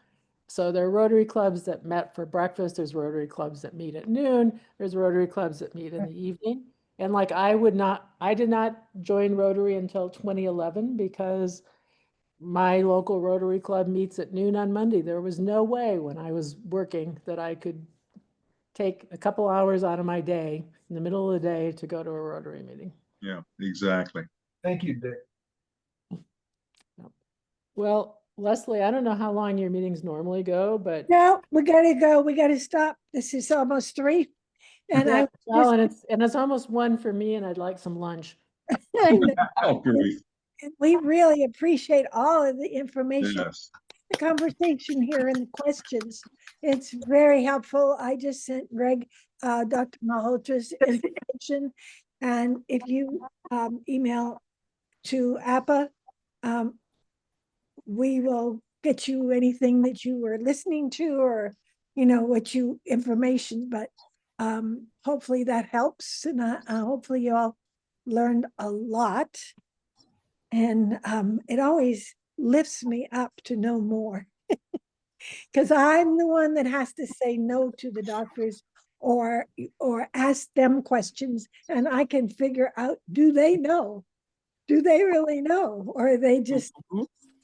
So there are Rotary clubs that met for breakfast, there's Rotary clubs that meet at noon, there's Rotary clubs that meet in the evening. And like I did not join Rotary until 2011 because my local Rotary club meets at noon on Monday. There was no way when I was working that I could take a couple hours out of my day in the middle of the day to go to a Rotary meeting. Yeah, exactly. Thank you, Dick. Well, Leslie, I don't know how long your meetings normally go, but No, we gotta go. We gotta stop. This is almost 3. And yeah, I well, just, and it's almost 1 for me, and I'd like some lunch. I know. Oh, grief. And we really appreciate all of the information, Yes. the conversation here and the questions. It's very helpful. I just sent Greg, Dr. Malhotra's information. And if you email to APPA, we will get you anything that you were listening to or, what you information, but hopefully that helps. And hopefully you all learned a lot. And it always lifts me up to know more because I'm the one that has to say no to the doctors or ask them questions, and I can figure out, do they know? Do they really know? Or are they just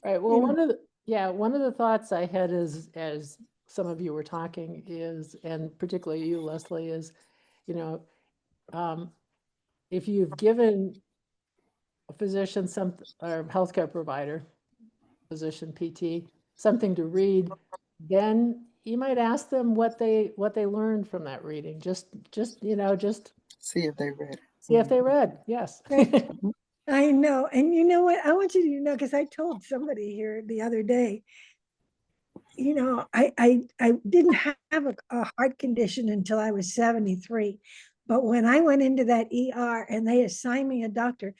Right. Well, one of the thoughts I had is, as some of you were talking, is, and particularly you, Leslie, is, if you've given a physician or healthcare provider, physician, PT, something to read, then you might ask them what they learned from that reading. Just See if they read it. see if they read. Yes. I know. And you know what? I want you to know, because I told somebody here the other day, I didn't have a heart condition until I was 73. But when I went into that ER and they assigned me a doctor,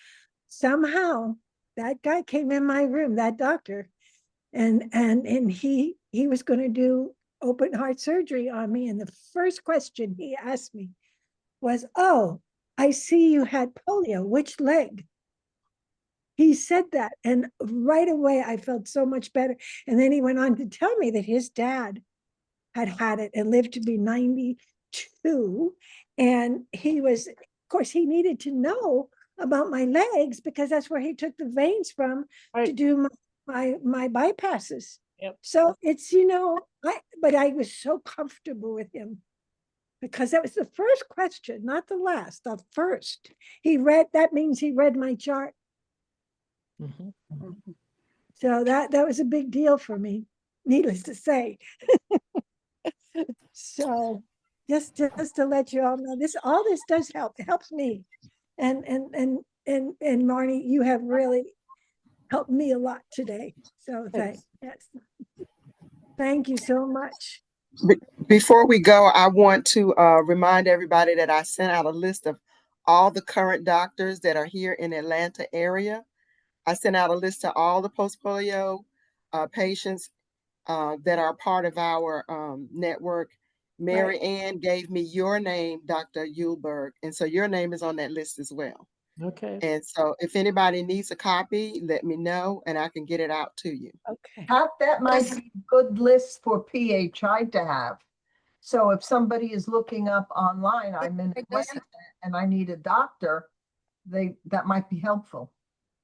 somehow that guy came in my room, that doctor, and he was going to do open heart surgery on me. And the first question he asked me was, "Oh, I see you had polio. Which leg?" He said that, and right away I felt so much better. And then he went on to tell me that his dad had it and lived to be 92. And of course, he needed to know about my legs because that's where he took the veins from to do my bypasses. Yep. So it's, but I was so comfortable with him because that was the first question, not the last, the first. That means he read my chart. So that was a big deal for me, needless to say. So just to let you all know, all this does help. It helps me. And Marny, you have really helped me a lot today. So thank you so much. Before we go, I want to remind everybody that I sent out a list of all the current doctors that are here in Atlanta area. I sent out a list to all the post-polio patients that are part of our network. Mary Ann gave me your name, Dr. Eulberg, and so your name is on that list as well. Okay. And so if anybody needs a copy, let me know and I can get it out to you. Okay. That might be a good list for PHI to have. So if somebody is looking up online, I'm in Atlanta and I need a doctor, that might be helpful.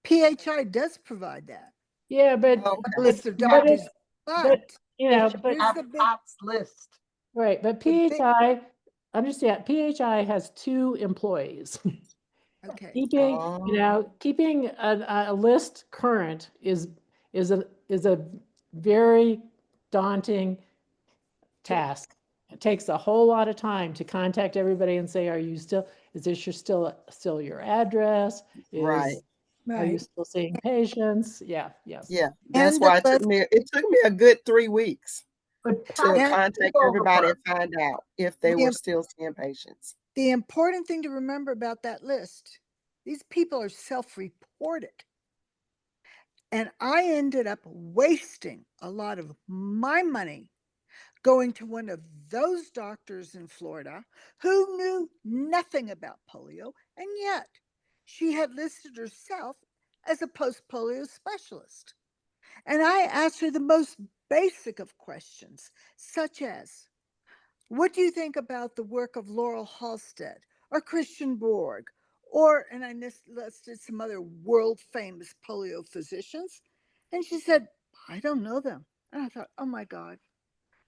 PHI does provide that. Yeah, but List of doctors, but here's the big list. Right, but PHI, understand, PHI has 2 employees. Okay. Keeping, Oh, keeping a list current is a very daunting task. It takes a whole lot of time to contact everybody and say, are you still, is this still your address? right. Are you Right. still seeing patients? Yeah, yes. Yeah, that's And the why list, it took me a good 3 weeks But to and contact Fall everybody apart. and find out if they were the, still seeing patients. the important thing to remember about that list, these people are self-reported. And I ended up wasting a lot of my money going to one of those doctors in Florida who knew nothing about polio, and yet she had listed herself as a post-polio specialist. And I asked her the most basic of questions, such as, what do you think about the work of Laurel Halstead or Christian Borg? Or, and I listed some other world famous polio physicians. And she said, I don't know them. And I thought, oh my God,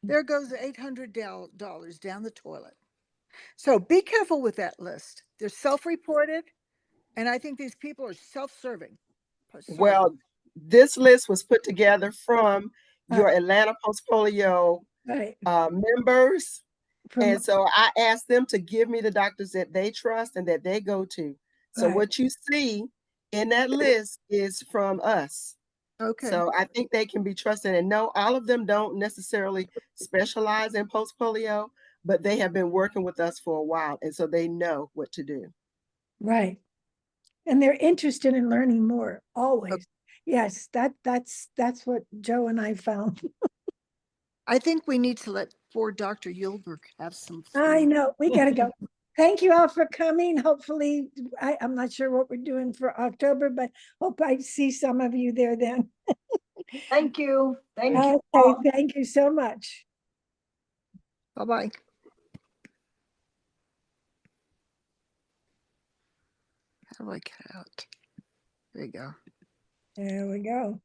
there goes $800 down the toilet. So be careful with that list. They're self reported. And I think these people are self serving. Sorry. Well, this list was put together from Uh, your Atlanta Post Polio right. members. From, And so I asked them to give me the doctors that they trust and that they go to. So right. what you see in that list is from us. Okay. So I think they can be trusted. And no, all of them don't necessarily specialize in post polio, but they have been working with us for a while. And so they know what to do. Right. And they're interested in learning more always. Yes, that's what Joe and I found. I think we need to let poor Dr. Eulberg have some I food. know, we gotta go. Thank you all for coming. Hopefully, I'm not sure what we're doing for October, but hope I see some of you there then. Thank you. Thank you. Okay, thank you so much. Bye bye. How do I get out? There you go. There we go.